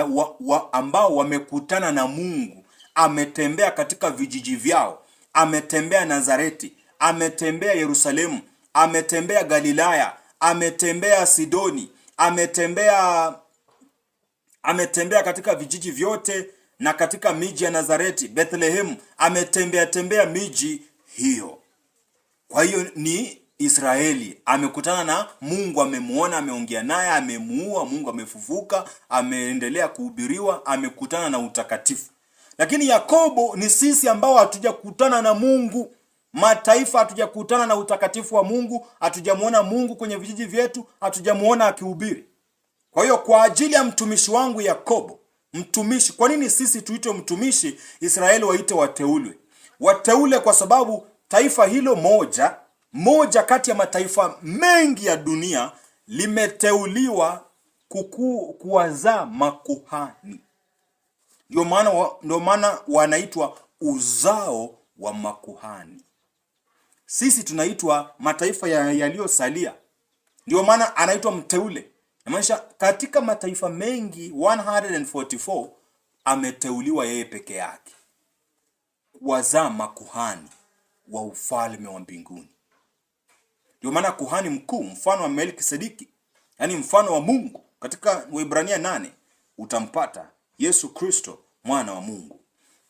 ambao wamekutana na Mungu. Ametembea katika vijiji vyao, ametembea Nazareti, ametembea Yerusalemu, ametembea Galilaya, ametembea Sidoni, ametembea katika vijiji vyote na katika miji ya Nazareti, Bethlehem, ametembea miji hiyo. Kwa hiyo ni Israeli amekutana na Mungu, amemuona, ameongea naye, amemuua, Mungu amefufuka, ameendelea kuhubiriwa, amekutana na utakatifu. Lakini Yakobo ni sisi ambao hatujakutana na Mungu. Mataifa hatujakutana na utakatifu wa Mungu, hatujamuona Mungu kwenye vijiji vyetu, hatujamuona akihubiri. Kwa hiyo kwa ajili ya mtumishi wangu Yakobo, mtumishi, kwa nini sisi tuitwe mtumishi, Israeli waite wateule? Wateule kwa sababu taifa hilo moja kati ya mataifa mengi ya dunia limeteuliwa kuwazaa makuhani. Ndio maana wanaitwa uzao wa makuhani. Sisi tunaitwa mataifa yaliyosalia. Ndio maana anaitwa mteule. Inamaanisha katika mataifa mengi 144 ameteuliwa yeye peke yake kuwazaa makuhani wa ufalme wa mbinguni. Ndio maana kuhani mkuu, mfano wa Melkisedeki, yani mfano wa Mungu, katika Waebrania 8 utampata Yesu Kristo, mwana wa Mungu.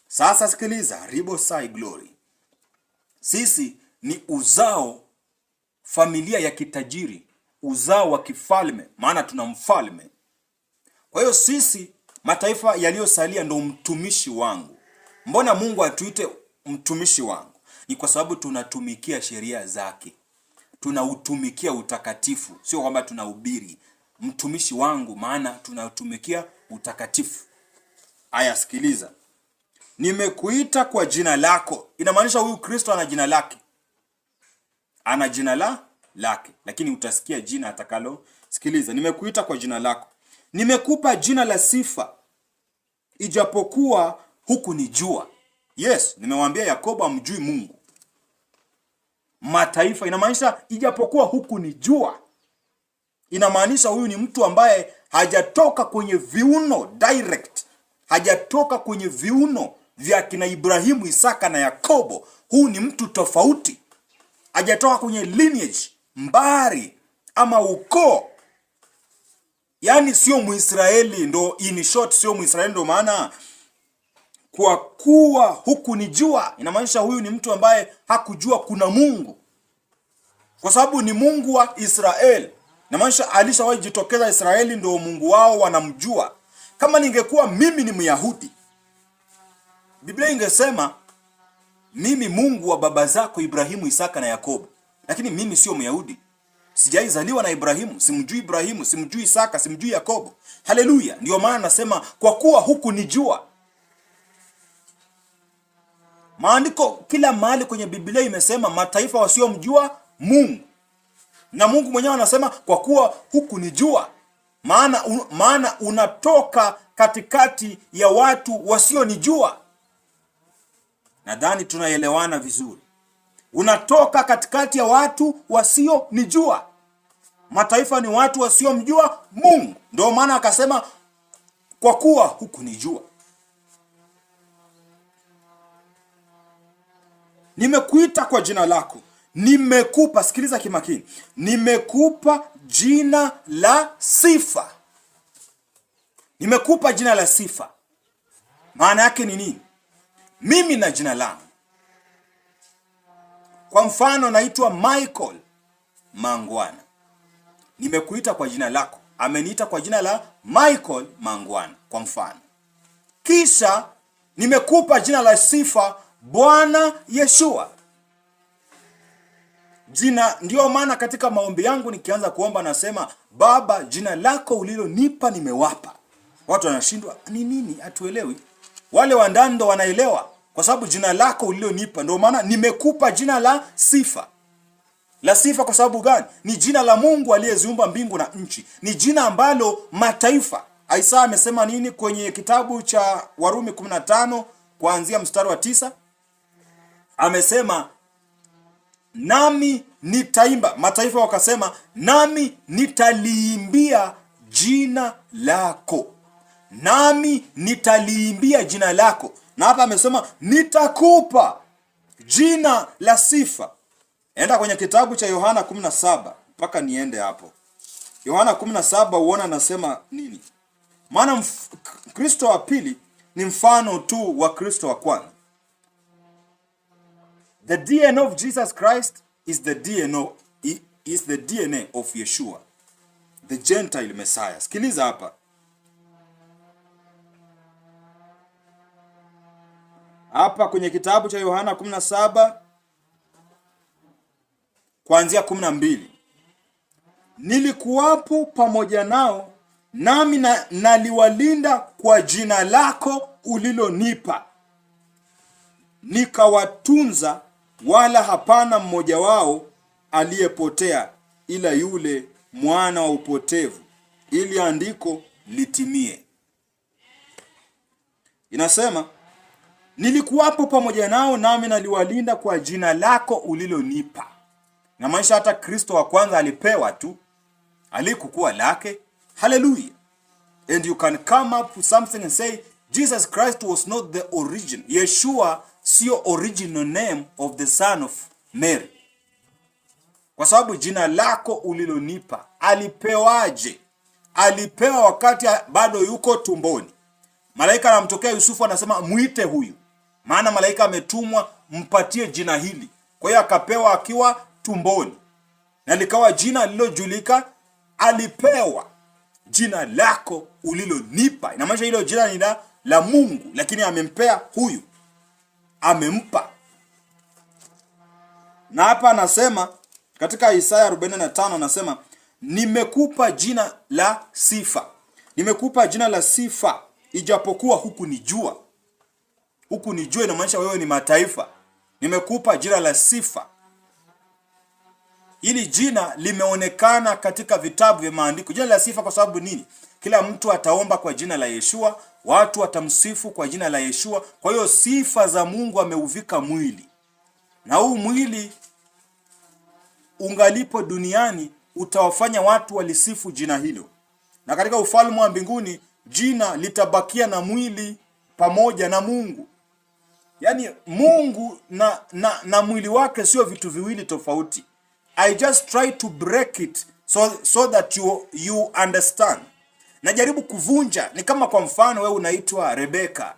Sasa sikiliza, Ribosai Glory. Sisi ni uzao, familia ya kitajiri, uzao wa kifalme, maana tuna mfalme. Kwa hiyo sisi mataifa yaliyosalia ndo mtumishi wangu. Mbona Mungu atuite mtumishi wangu? Ni kwa sababu tunatumikia sheria zake. Tunautumikia utakatifu, sio kwamba tunahubiri. Mtumishi wangu maana tunatumikia utakatifu. Aya, sikiliza. Nimekuita kwa jina lako. Inamaanisha huyu Kristo ana jina lake. Ana jina lake, lakini utasikia jina atakalo. Sikiliza, nimekuita kwa jina lako. Nimekupa jina la sifa, ijapokuwa hukunijua. Yes, nimewaambia Yakobo amjui Mungu. Mataifa inamaanisha ijapokuwa hukunijua. Inamaanisha huyu ni mtu ambaye hajatoka kwenye viuno direct. Hajatoka kwenye viuno vya kina Ibrahimu, Isaka na Yakobo. Huu ni mtu tofauti. Hajatoka kwenye lineage, mbari ama ukoo. Yaani sio Muisraeli, ndo in short sio Muisraeli. Ndo maana kwa kuwa hukunijua, inamaanisha huyu ni mtu ambaye hakujua kuna Mungu. Kwa sababu ni Mungu wa Israeli. Inamaanisha alishawahi jitokeza Israeli, ndo Mungu wao wanamjua. Kama ningekuwa mimi ni Myahudi, Biblia ingesema mimi Mungu wa baba zako Ibrahimu, Isaka na Yakobo. Lakini mimi sio Myahudi. Sijaizaliwa na Ibrahimu, simjui Ibrahimu, simjui Isaka, simjui Yakobo. Haleluya. Ndio maana nasema kwa kuwa hukunijua. Maandiko kila mahali kwenye Biblia imesema mataifa wasiomjua Mungu. Na Mungu mwenyewe anasema kwa kuwa hukunijua. Maana unatoka katikati ya watu wasionijua. Nadhani tunaelewana vizuri. Unatoka katikati ya watu wasionijua. Mataifa ni watu wasiomjua Mungu. Ndio maana akasema kwa kuwa hukunijua. Nimekuita kwa jina lako. Nimekupa, sikiliza kimakini. Nimekupa jina la sifa. Nimekupa jina la sifa. Maana yake ni nini? Mimi na jina langu. Kwa mfano naitwa Michael Mangwana. Nimekuita kwa jina lako. Ameniita kwa jina la Michael Mangwana kwa mfano. Kisha nimekupa jina la sifa, Bwana Yeshua. Jina, ndio maana katika maombi yangu nikianza kuomba nasema Baba, jina lako ulilonipa nimewapa. Watu wanashindwa ni nini, hatuelewi. Wale wa ndani ndo wanaelewa, kwa sababu jina lako ulilonipa. Ndio maana nimekupa jina la sifa. La sifa kwa sababu gani? Ni jina la Mungu aliyeziumba mbingu na nchi. Ni jina ambalo mataifa. Isaya amesema nini kwenye kitabu cha Warumi 15 kuanzia mstari wa 9? Amesema nami nitaimba. Mataifa wakasema nami nitaliimbia jina lako. Nami nitaliimbia jina lako. Na hapa amesema nitakupa jina la sifa. Enda kwenye kitabu cha Yohana 17 mpaka niende hapo. Yohana 17 uona anasema nini? Maana Kristo wa pili ni mfano tu wa Kristo wa kwanza. The DNA of Jesus Christ is the DNA of Yeshua, the Gentile Messiah. Sikiliza hapa. Hapa kwenye kitabu cha Yohana 17 kuanzia 12. Nilikuwapo pamoja nao, nami naliwalinda kwa jina lako ulilonipa. Nikawatunza, wala hapana mmoja wao aliyepotea, ila yule mwana wa upotevu, ili andiko litimie. Inasema, nilikuwapo pamoja nao, nami naliwalinda kwa jina lako ulilonipa. Na maisha hata Kristo wa kwanza alipewa tu, alikuwa lake. Hallelujah. And you can come up with something and say Jesus Christ was not the origin. Yeshua sio original name of the son of Mary. Kwa sababu jina lako ulilonipa, alipewaje? Alipewa wakati bado yuko tumboni. Malaika anamtokea Yusufu, anasema muite huyu, maana malaika ametumwa mpatie jina hili. Kwa hiyo akapewa akiwa tumboni, na likawa jina lililojulika. Alipewa jina lako ulilonipa. Inamaanisha hilo jina ni la Mungu, lakini amempea huyu, amempa. Na hapa anasema katika Isaya 45 anasema, nimekupa jina la sifa. Nimekupa jina la sifa ijapokuwa hukunijua. Hukunijua inamaanisha wewe ni mataifa. Nimekupa jina la sifa. Hili jina limeonekana katika vitabu vya maandiko. Jina la sifa kwa sababu nini? Kila mtu ataomba kwa jina la Yeshua, watu watamsifu kwa jina la Yeshua. Kwa hiyo sifa za Mungu ameuvika mwili. Na huu mwili ungalipo duniani utawafanya watu walisifu jina hilo. Na katika ufalme wa mbinguni jina litabakia na mwili pamoja na Mungu. Yaani Mungu na mwili wake sio vitu viwili tofauti. I just try to break it so that you understand. Najaribu kuvunja. Ni kama kwa mfano wewe unaitwa Rebeka.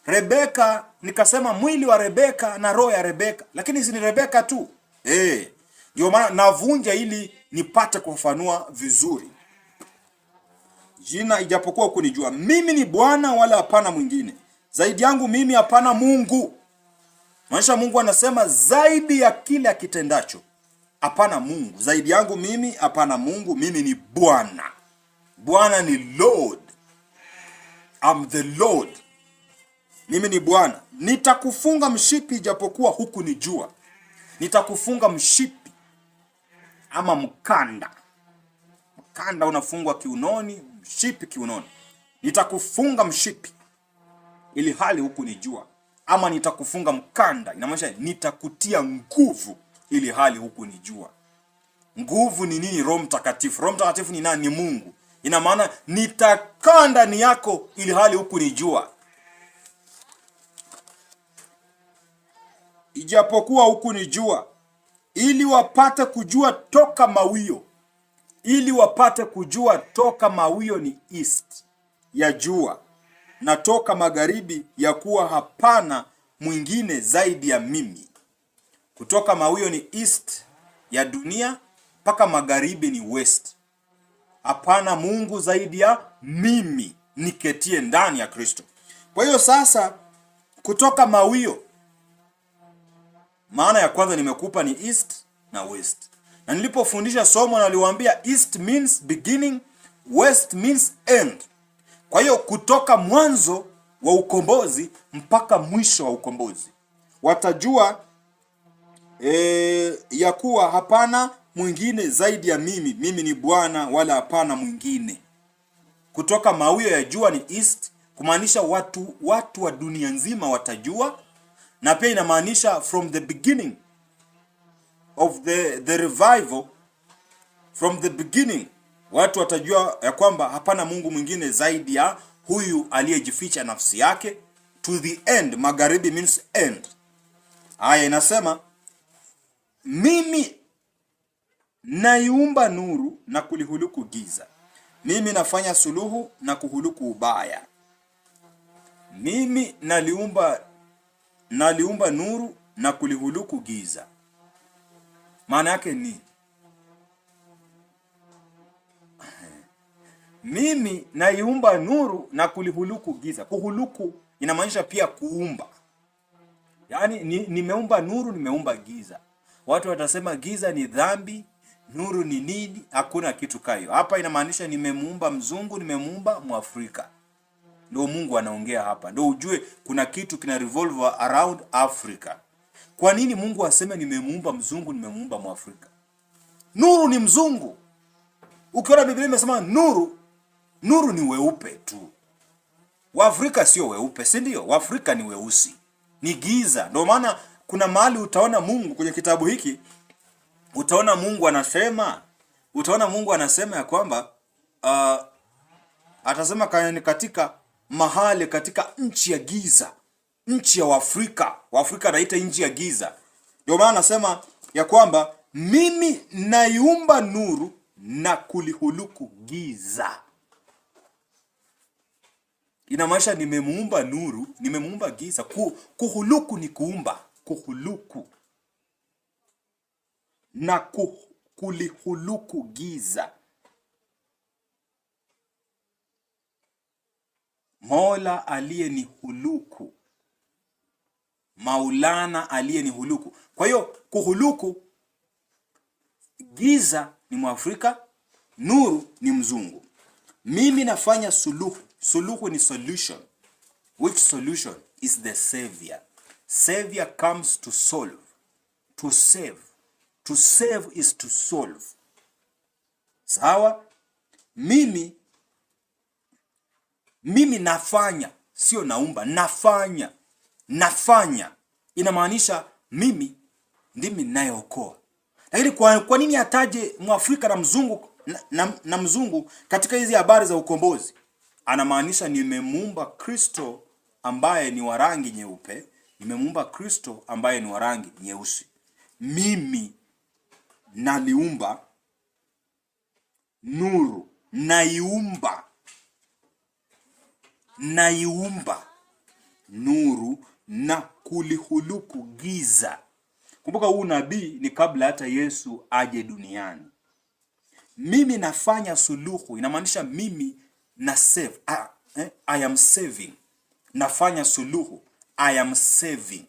Rebeka, nikasema mwili wa Rebeka na roho ya Rebeka, lakini si ni Rebeka tu. Ndio maana navunja ili nipate kufafanua vizuri. Jina ijapokuwa kunijua, mimi ni Bwana wala hapana mwingine. Zaidi yangu mimi hapana Mungu. Maana Mungu anasema zaidi ya kile akitendacho hapana Mungu. Zaidi yangu mimi hapana Mungu. Mimi ni Bwana. Bwana ni Lord. I'm the Lord. Mimi ni Bwana. Nitakufunga mshipi ijapokuwa hukunijua. Nitakufunga mshipi ama mkanda. Mkanda unafungwa kiunoni, mshipi kiunoni. Nitakufunga mshipi ili hali hukunijua. Ama nitakufunga mkanda, inamaanisha nitakutia nguvu ili hali hukunijua. Nguvu ni nini? Roho Mtakatifu. Roho Mtakatifu ni nani? Ni Mungu. Ina maana nitakaa ndani yako ili hali hukunijua. Ijapokuwa hukunijua, ili wapate kujua toka mawio. Ili wapate kujua toka mawio ni east ya jua, na toka magharibi ya kuwa hapana mwingine zaidi ya mimi. Kutoka mawio ni east ya dunia mpaka magharibi ni west. Hapana Mungu zaidi ya mimi niketie ndani ya Kristo. Kwa hiyo sasa kutoka mawio, maana ya kwanza nimekupa ni east na west. Na nilipofundisha somo naliwaambia east means beginning, west means end. Kwa hiyo kutoka mwanzo wa ukombozi mpaka mwisho wa ukombozi watajua ya kuwa hapana mwingine zaidi ya mimi. Mimi ni Bwana wala hapana mwingine. Kutoka mawio ya jua ni east, kumaanisha watu wa dunia nzima watajua. Na pia inamaanisha from the beginning of the revival, from the beginning watu watajua ya kwamba hapana Mungu mwingine zaidi ya huyu aliyejificha nafsi yake. To the end, magharibi means end. Haya inasema, mimi naiumba nuru na kulihuluku giza. Mimi nafanya suluhu na kuhuluku ubaya. Mimi naliumba nuru na kulihuluku giza. Maana yake ni mimi naiumba nuru na kulihuluku giza. Kuhuluku inamaanisha pia kuumba. Yaani nimeumba nuru, nimeumba giza. Watu watasema giza ni dhambi, nuru ni nini? Hakuna kitu kayo. Hapa inamaanisha nimemuumba mzungu, nimemuumba Mwafrika. Ndio Mungu anaongea hapa. Ndio ujue kuna kitu kina revolve around Africa. Kwa nini Mungu aseme nimemuumba mzungu, nimemuumba Mwafrika? Nuru ni mzungu. Ukiona Biblia imesema nuru ni weupe tu. Waafrika sio weupe, si ndio? Waafrika ni weusi. Ni giza. Ndio maana kuna mahali utaona Mungu kwenye kitabu hiki, utaona Mungu anasema ya kwamba atasema katika mahali katika nchi ya giza, nchi ya Waafrika. Waafrika anaita nchi ya giza. Ndio maana anasema ya kwamba mimi naiumba nuru na kulihuluku giza. Inamaanisha nimemuumba nuru, nimemuumba giza. Kuhuluku ni kuumba, kuhuluku. Na kulihuluku giza. Mola aliyenihuluku. Maulana aliyenihuluku. Kwa hiyo kuhuluku, giza ni Mwafrika, nuru ni mzungu. Mimi nafanya suluhu. Suluhu ni solution. Which solution is the savior? Savior comes to solve, to save. To save is to solve. Sawa? Mimi nafanya, sio naumba, nafanya. Inamaanisha mimi ndimi ninayeokoa. Lakini kwa nini ataje Mwafrika na mzungu na mzungu katika hizi habari za ukombozi? Anamaanisha nimemuumba Kristo ambaye ni wa rangi nyeupe, nimemuumba Kristo ambaye ni wa rangi nyeusi. Mimi naliumba nuru, naiumba nuru na kulihuluku giza. Kumbuka huu nabii ni kabla hata Yesu aje duniani. Mimi nafanya suluhu, inamaanisha mimi na save. I am saving. Nafanya suluhu. I am saving.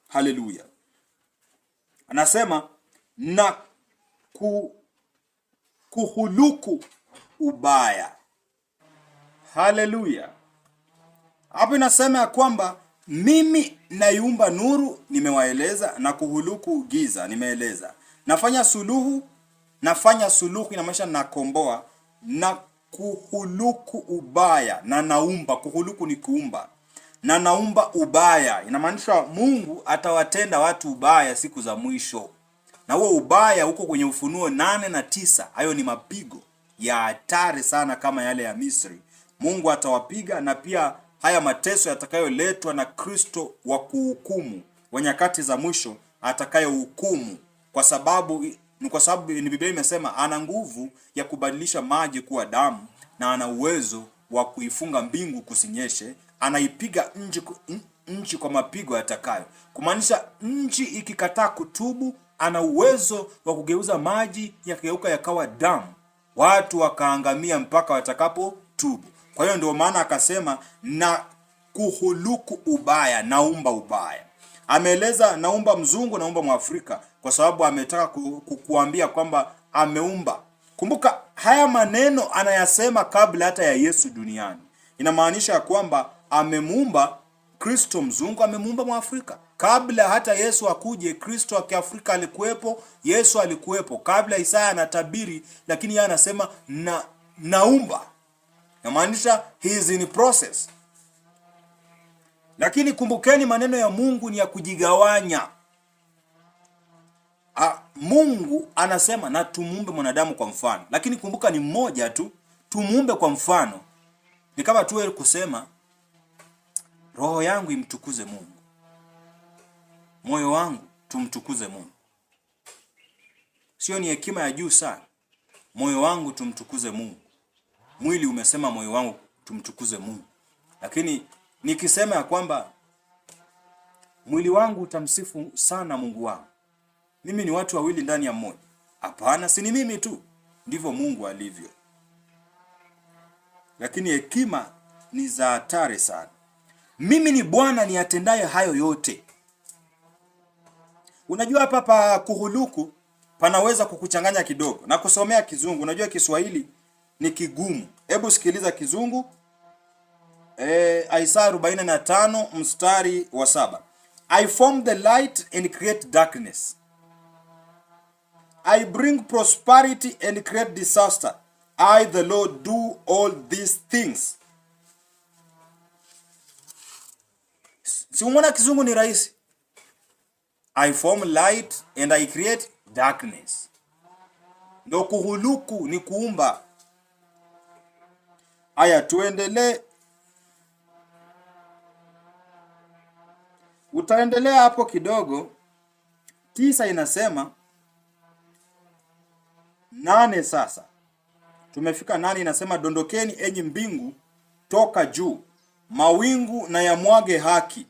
Hallelujah. Anasema na kuhuluku ubaya. Hallelujah. Hapo inasema ya kwamba mimi naiumba nuru, nimewaeleza, na kuhuluku giza, nimeeleza. Nafanya suluhu inamaanisha nakomboa, na kuhuluku ubaya, na naumba. Kuhuluku ni kuumba. Na naumba ubaya. Inamaanisha Mungu atawatenda watu ubaya siku za mwisho. Na huo ubaya huko kwenye Ufunuo 8 na 9. Hayo ni mapigo ya hatari sana kama yale ya Misri. Mungu atawapiga, na pia haya mateso yatakayoletwa na Kristo wa kuhukumu wa nyakati za mwisho, atakayohukumu kwa sababu ni Biblia imesema ana nguvu ya kubadilisha maji kuwa damu, na ana uwezo wa kuifunga mbingu kusinyeshe. Anaipiga nchi kwa mapigo yatakayo. Kumaanisha nchi ikikataa kutubu, ana uwezo wa kugeuza maji yakageuka yakawa damu, watu wakaangamia mpaka watakapo tubu. Kwa hiyo ndio maana akasema na kuhuluku ubaya, naumba ubaya. Ameeleza naumba mzungu, naumba Mwafrika, kwa sababu ametaka kukuambia kwamba ameumba. Kumbuka haya maneno anayasema kabla hata ya Yesu duniani. Inamaanisha kwamba amemuumba Kristo mzungu, amemuumba Mwafrika. Kabla hata Yesu akuje, Kristo wa Kiafrika alikuwepo, Yesu alikuwepo. Kabla Isaya anatabiri, lakini yeye anasema naumba. Inamaanisha he is in process. Lakini kumbukeni maneno ya Mungu ni ya kujigawanya. Mungu anasema na tumuumbe mwanadamu kwa mfano. Lakini kumbuka ni mmoja tu, tumuumbe kwa mfano. Ni kama tuwe kusema roho yangu imtukuze Mungu, moyo wangu tumtukuze Mungu. Sio ni hekima ya juu sana? Moyo wangu tumtukuze Mungu. Mwili umesema moyo wangu tumtukuze Mungu. Lakini nikisema ya kwamba mwili wangu utamsifu sana Mungu wangu, mimi ni watu wawili ndani ya mmoja? Hapana, si ni mimi tu, ndivyo Mungu alivyo. Lakini hekima ni za hatari sana. Mimi ni Bwana niyatendaye hayo yote. Unajua hapa pa kuhuluku panaweza kukuchanganya kidogo na kusomea Kizungu. Unajua Kiswahili ni kigumu. Hebu sikiliza Kizungu. Isaya 45 mstari wa 7. I form the light and create darkness. I bring prosperity and create disaster. I the Lord do all these things. Si umeona Kizungu ni rahisi? I form light and I create darkness. Ndio kuhuluku, ni kuumba. Aya, tuendelee. Utaendelea hapo kidogo. 9 inasema 8 sasa. Tumefika 8 inasema dondokeni enyi mbingu toka juu, mawingu na yamwage haki,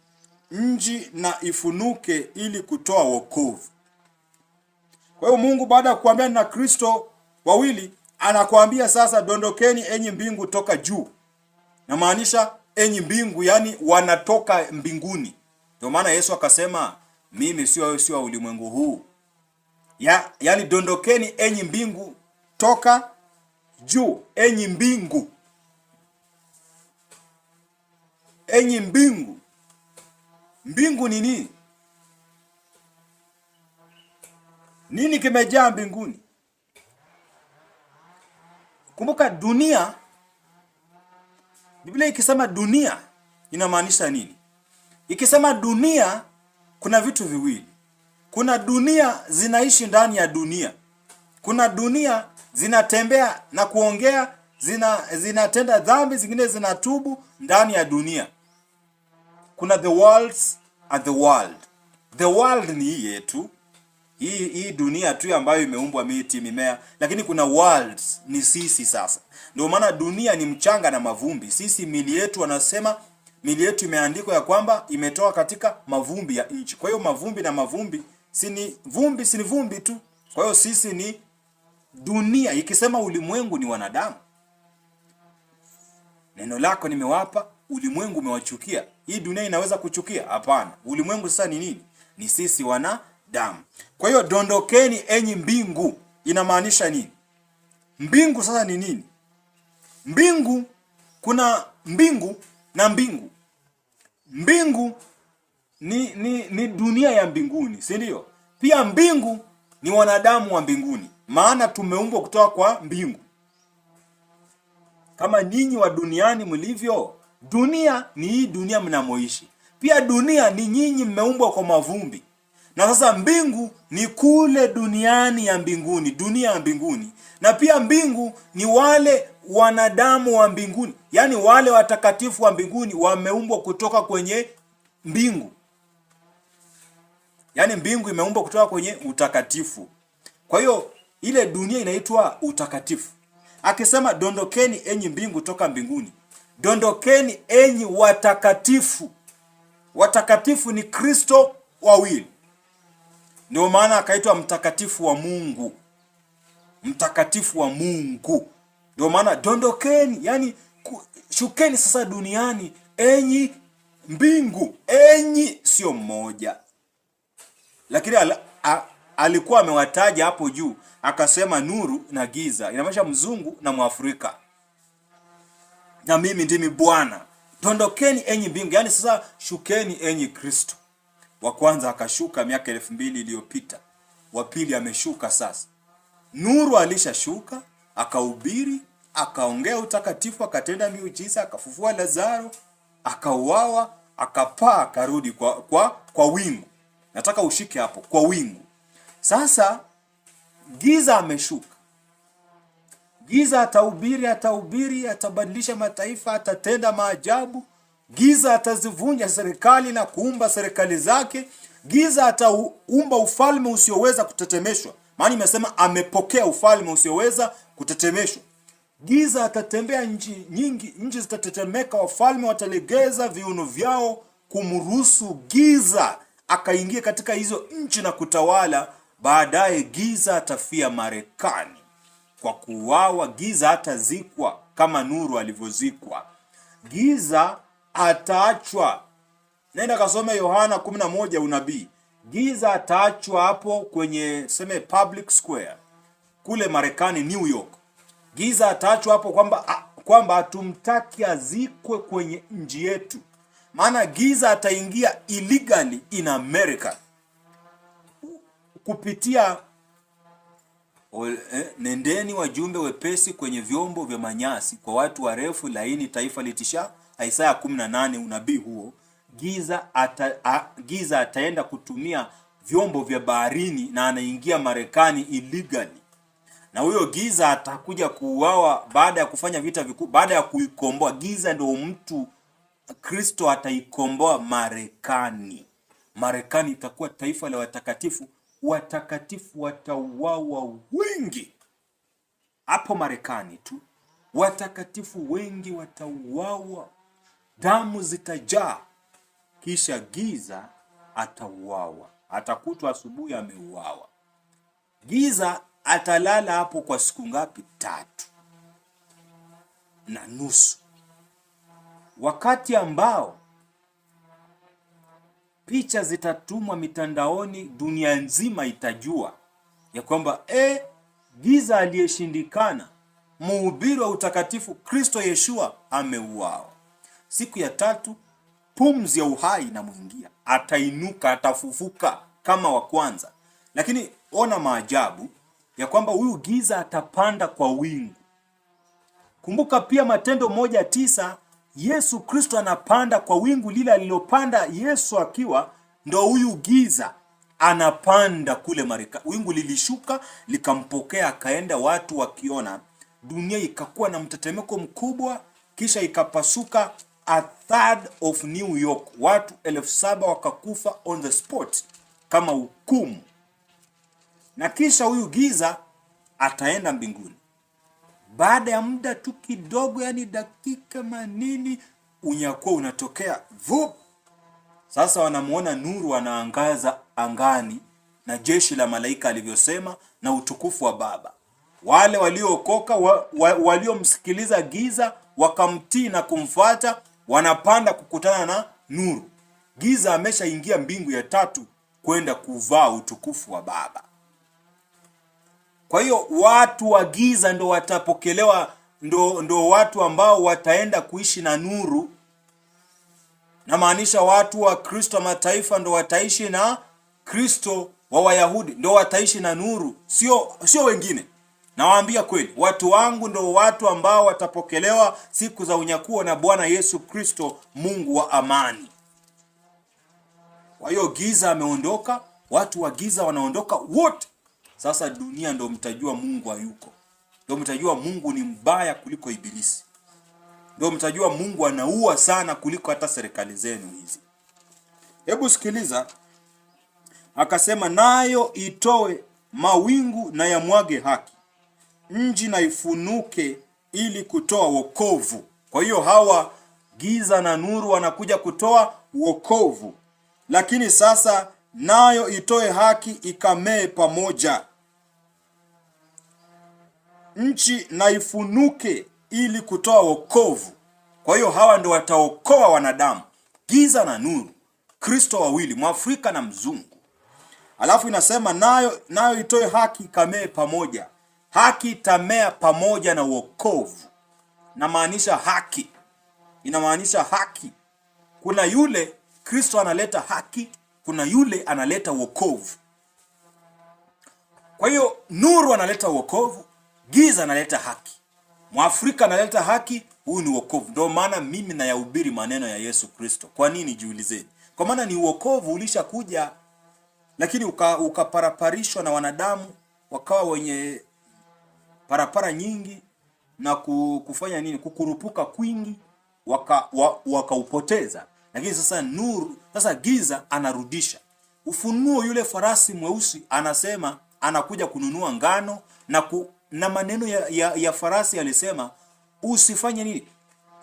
nchi na ifunuke ili kutoa wokovu. Kwa hiyo Mungu baada ya kuambia na Kristo wawili, anakuambia sasa dondokeni enyi mbingu toka juu. Na maanisha enyi mbingu, yani wanatoka mbinguni. Ndio maana Yesu akasema mimi sio ulimwengu huu. Yani dondokeni enyi mbingu toka juu, enyi mbingu. Enyi mbingu. Mbingu ni nini? Nini kimejaa mbinguni? Kumbuka dunia, Biblia ikisema dunia inamaanisha nini? Ikisema dunia, kuna vitu viwili. Kuna dunia zinaishi ndani ya dunia. Kuna dunia zinatembea na kuongea, zinatenda dhambi, zingine zinatubu ndani ya dunia. Kuna the worlds and the world. The world ni hii yetu. Hii dunia tu ambayo imeumbwa miti, mimea, lakini kuna worlds ni sisi sasa. Ndio maana dunia ni mchanga na mavumbi. Sisi mili yetu, wanasema mili yetu imeandikwa ya kwamba imetoka katika mavumbi ya nchi. Kwa hiyo mavumbi na mavumbi si ni vumbi tu. Kwa hiyo sisi ni dunia. Ikisema ulimwengu ni wanadamu. Neno lako nimewapa, ulimwengu umewachukia. Hii dunia inaweza kuchukia? Hapana. Ulimwengu sasa ni nini? Ni sisi wanadamu. Kwa hiyo dondokeni enyi mbingu inamaanisha nini? Mbingu sasa ni nini? Mbingu, kuna mbingu na mbingu. Mbingu ni dunia ya mbinguni, si ndio? Pia mbingu ni wanadamu wa mbinguni, maana tumeumbwa kutoka kwa mbingu. Kama nyinyi wa duniani mlivyo, dunia ni hii dunia mnamoishi. Pia dunia ni nyinyi mmeumbwa kwa mavumbi. Na sasa mbingu ni kule duniani ya mbinguni, dunia ya mbinguni. Na pia mbingu ni wale wanadamu wa mbinguni, yani wale watakatifu wa mbinguni wameumbwa kutoka kwenye mbingu. Yani mbingu imeumbwa kutoka kwenye utakatifu. Kwa hiyo ile dunia inaitwa utakatifu. Akisema dondokeni enyi mbingu toka mbinguni, dondokeni enyi watakatifu. Watakatifu ni Kristo wawili. Ndio maana akaitwa mtakatifu wa Mungu. Mtakatifu wa Mungu. Ndio maana dondokeni, yani shukeni sasa duniani enyi mbingu. Enyi sio mmoja. Lakini alikuwa amewataja hapo juu, akasema nuru na giza. Inamaanisha mzungu na Mwafrika. Na mimi ndimi Bwana. Dondokeni enyi mbingu, yani sasa shukeni enyi Kristo. Wa kwanza akashuka miaka 2000 iliyopita. Wa pili ameshuka sasa. Nuru alishashuka, akahubiri, akaongea utakatifu, akatenda miujiza, akafufua Lazaro, akauawa, akapaa, akarudi kwa wingu. Nataka ushike hapo, kwa wingu. Sasa giza ameshuka. Giza atahubiri, atabadilisha mataifa, atatenda maajabu. Giza atazivunja serikali na kuumba serikali zake. Giza ataumba ufalme usioweza kutetemeshwa. Maana imesema amepokea ufalme usioweza kutetemeshwa. Giza atatembea nchi nyingi, nchi zitatetemeka, wafalme watalegeza viuno vyao kumruhusu giza akaingia katika hizo nchi na kutawala. Baadaye giza atafia Marekani kwa kuuawa. Giza hatazikwa kama nuru alivyozikwa. Giza ataachwa. Nenda kasome Yohana 11 unabii. Giza ataachwa hapo kwenye public square kule Marekani, New York. Giza ataachwa hapo kwamba hatumtaki azikwe kwenye nchi yetu. Maana giza ataingia illegally in America kupitia nendeni wajumbe wepesi kwenye vyombo vya manyasi, kwa watu warefu laini taifa litisha. Isaya 18 unabii huo. Giza ataenda kutumia vyombo vya baharini na anaingia Marekani illegally. Na huyo giza atakuja kuuawa baada ya kufanya vita vikuu, baada ya kuikomboa. Giza ndio mtu Kristo ataikomboa Marekani. Marekani itakuwa taifa la watakatifu. Watakatifu watauawa wengi hapo Marekani tu. Watakatifu wengi watauawa, damu zitajaa. Kisha giza atauawa, atakutwa asubuhi ameuawa. Giza atalala hapo kwa siku ngapi? 3.5. Wakati ambao picha zitatumwa mitandaoni, dunia nzima itajua ya kwamba giza aliyeshindikana, mhubiri wa utakatifu Kristo Yeshua ameuawa. Siku ya 3 pumzi ya uhai inamwingia, atainuka, atafufuka kama wa kwanza. Lakini ona maajabu ya kwamba huyu giza atapanda kwa wingu. Kumbuka pia Matendo 1:9, Yesu Kristo anapanda kwa wingu lile alilopanda Yesu akiwa, ndo huyu giza anapanda kule Marekani. Wingu lilishuka likampokea, akaenda, watu wakiona. Dunia ikakuwa na mtetemeko mkubwa, kisha ikapasuka 1/3 of New York. Watu 7,000 wakakufa on the spot kama hukumu. Na kisha huyu giza ataenda mbinguni. Baada ya muda tu kidogo, yani dakika manini, unyakuo unatokea. Vup! Sasa wanamuona nuru anaangaza angani, na jeshi la malaika alivyosema, na utukufu wa Baba. Wale waliookoka, waliomsikiliza giza wakamtii na kumfuata, wanapanda kukutana na nuru. Giza ameshaingia mbingu ya 3 kwenda kuvaa utukufu wa Baba. Kwa hiyo watu wa giza ndo watapokelewa, ndo watu ambao wataenda kuishi na nuru. Na maanisha watu wa Kristo mataifa ndo wataishi na Kristo, wa Wayahudi ndo wataishi na nuru, sio wengine. Nawaambia kweli, watu wangu ndo watu ambao watapokelewa siku za unyakuo na Bwana Yesu Kristo, Mungu wa amani. Kwa hiyo giza ameondoka, watu wa giza wanaondoka wote. Sasa dunia ndo mtajua Mungu hayuko. Ndo mtajua Mungu ni mbaya kuliko ibilisi. Ndo mtajua Mungu anaua sana kuliko hata serikali zenu hizi. Hebu sikiliza. Akasema, nayo itoe mawingu na yamwage haki, nchi na ifunuke ili kutoa wokovu. Kwa hiyo hawa giza na nuru wanakuja kutoa wokovu. Lakini sasa nayo itoe haki ikamee pamoja, nchi na ifunuke ili kutoa wokovu. Kwa hiyo hawa ndo wataokoa wanadamu, giza na nuru, Kristo wawili, Mwafrika na mzungu. Alafu inasema nayo itoe haki ikamee pamoja. Haki itamea pamoja na wokovu. Inamaanisha haki. Inamaanisha haki. Kuna yule Kristo analeta haki, kuna yule analeta wokovu. Kwa hiyo nuru analeta wokovu, giza analeta haki. Mwafrika analeta haki, huyu ni wokovu. Ndio maana mimi nayahubiri maneno ya Yesu Kristo. Kwa nini, jiulizeni? Kwa maana ni wokovu ulishakuja, lakini ukaparaparishwa na wanadamu, wakawa wenye parapara nyingi na kufanya nini? Kukurupuka kwingi, wakaupoteza. Lakini sasa giza anarudisha ufunuo. Yule farasi mweusi anasema anakuja kununua ngano na maneno ya farasi alisema usifanye nini?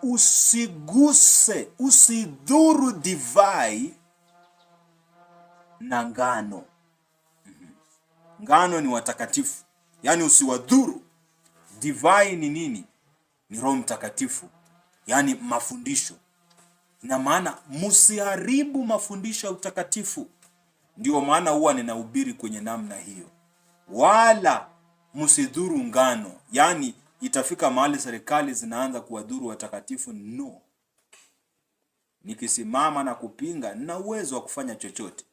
Usiguse, usidhuru divai na ngano. Ngano ni watakatifu, yani usiwadhuru. Divai ni nini? Ni Roho Mtakatifu, yani mafundisho. Na maana msiharibu mafundisho ya utakatifu. Ndio maana huwa ninahubiri kwenye namna hiyo. Wala msidhuru ngano, yani itafika mahali serikali zinaanza kuwadhuru watakatifu. No. Nikisimama na kupinga, nina uwezo wa kufanya chochote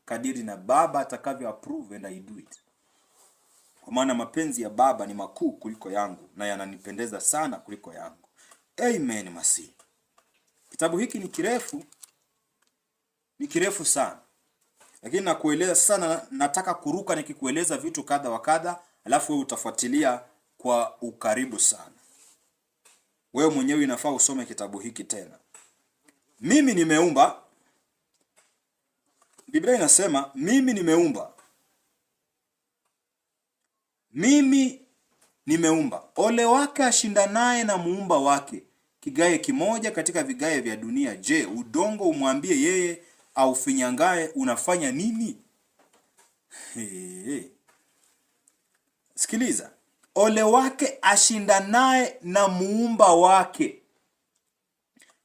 kadiri na Baba atakavyo approve, and I do it. Kwa maana mapenzi ya Baba ni makuu kuliko yangu na yananipendeza sana kuliko yangu. Amen masihi. Kitabu hiki ni kirefu sana. Lakini nakueleza sana, nataka kuruka nikikueleza vitu kadha wa kadha, alafu wewe utafuatilia kwa ukaribu sana. Wewe mwenyewe inafaa usome kitabu hiki tena. Mimi nimeumba. Biblia inasema mimi nimeumba. Mimi nimeumba. Ole wake ashindanaye na muumba wake, kigae kimoja katika vigae vya dunia. Je, udongo umwambie yeye au finyangae unafanya nini? Sikiliza. Ole wake ashindanaye na muumba wake,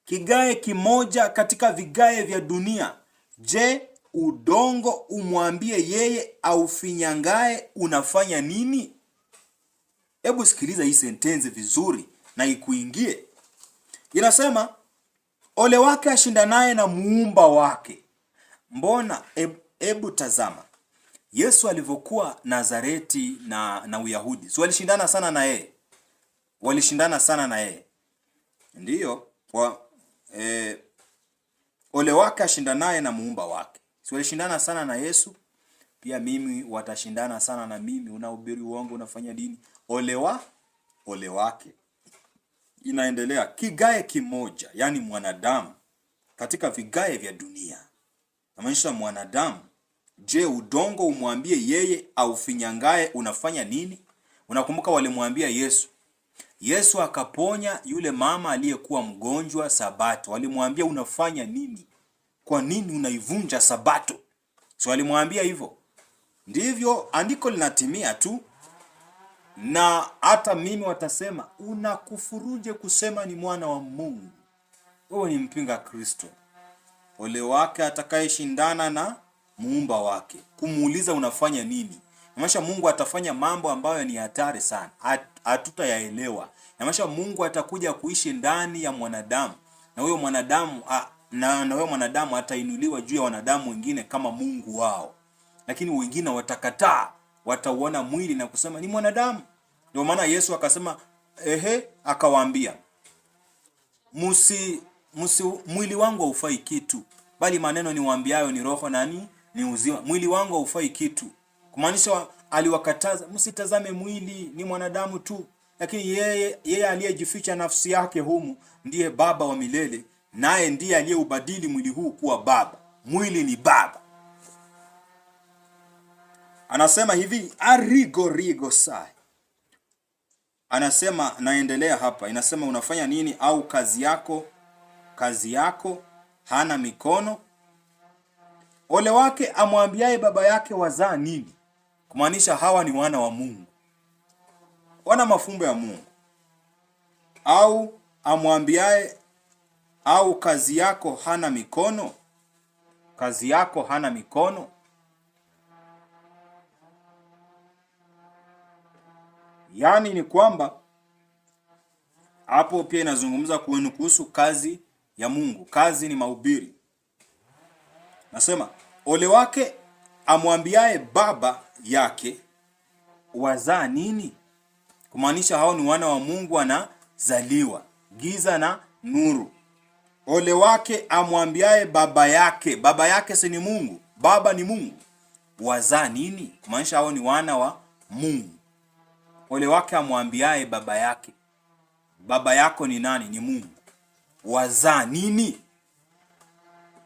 kigae kimoja katika vigae vya dunia. Je, udongo umwambie yeye au finyangae unafanya nini? Hebu sikiliza hii sentensi vizuri na ikuingie. Inasema ole wake ashindanaye na muumba wake. Mbona? Hebu tazama. Yesu alivyokuwa Nazareti na Uyahudi, si walishindana sana na yeye? Walishindana sana na yeye. Ndiyo, ole wake ashindanaye na muumba wake. Si walishindana sana na Yesu? Pia mimi watashindana sana na mimi. Unahubiri uongo, unafanya dini. Ole wake. Inaendelea, kigae kimoja, yani mwanadamu katika vigae vya dunia. Namaanisha mwanadamu. Je, udongo umwambie yeye au finyangae unafanya nini? Unakumbuka walimwambia Yesu akaponya yule mama aliyekuwa mgonjwa Sabato. Walimwambia unafanya nini? Kwa nini unaivunja Sabato? So walimwambia hivyo. Ndivyo andiko linatimia tu. Na hata mimi watasema unakufuruje kusema ni mwana wa Mungu? Wewe ni mpinga Kristo. Ole wake atakayeshindana na muumba wake, kumuuliza unafanya nini. Namaanisha Mungu atafanya mambo ambayo ni hatari sana, hatutayaelewa. Namaanisha Mungu atakuja kuishi ndani ya mwanadamu, na huyo mwanadamu huyo mwanadamu atainuliwa juu ya wanadamu wengine kama Mungu wao. Lakini wengine watakataa, watauona mwili na kusema ni mwanadamu. Ndio maana Yesu akasema akawaambia mwili wangu haufai kitu, bali maneno niwaambiayo ni roho nani ni uzima. Mwili wangu haufai kitu. Kumaanisha aliwakataza msitazame mwili, ni mwanadamu tu. Lakini yeye aliyejificha nafsi yake humu ndiye Baba wa milele, naye ndiye aliyeubadili mwili huu kuwa baba. Mwili ni baba. Anasema hivi, arigo sai. Anasema, naendelea hapa, inasema unafanya nini? Au kazi yako hana mikono. Ole wake amwambiaye baba yake wazaa nini? Kumaanisha hawa ni wana wa Mungu, wana mafumbo ya Mungu. Au amwambiaye au kazi yako hana mikono. Kazi yako hana mikono. Yani ni kwamba hapo pia inazungumza kuhusu kazi ya Mungu. Kazi ni mahubiri. Nasema ole wake amwambiaye baba yake wazaa nini? Kumaanisha hao ni wana wa Mungu, wanazaliwa giza na nuru. Ole wake amwambiaye baba yake. Baba yake si ni Mungu? Baba ni Mungu. Wazaa nini? Kumaanisha hao ni wana wa Mungu. Ole wake amwambiaye baba yake. Baba yako ni nani? Ni Mungu. Wazaa nini?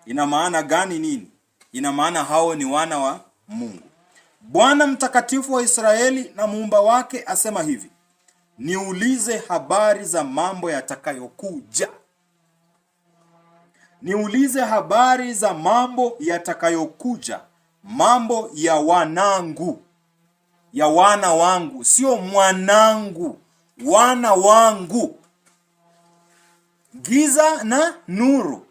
Ina maana gani nini? Ina maana hao ni wana wa Mungu. Bwana mtakatifu wa Israeli na muumba wake asema hivi: niulize habari za mambo yatakayokuja. Niulize habari za mambo yatakayokuja, mambo ya wanangu, ya wana wangu, sio mwanangu, wana wangu. Giza na nuru.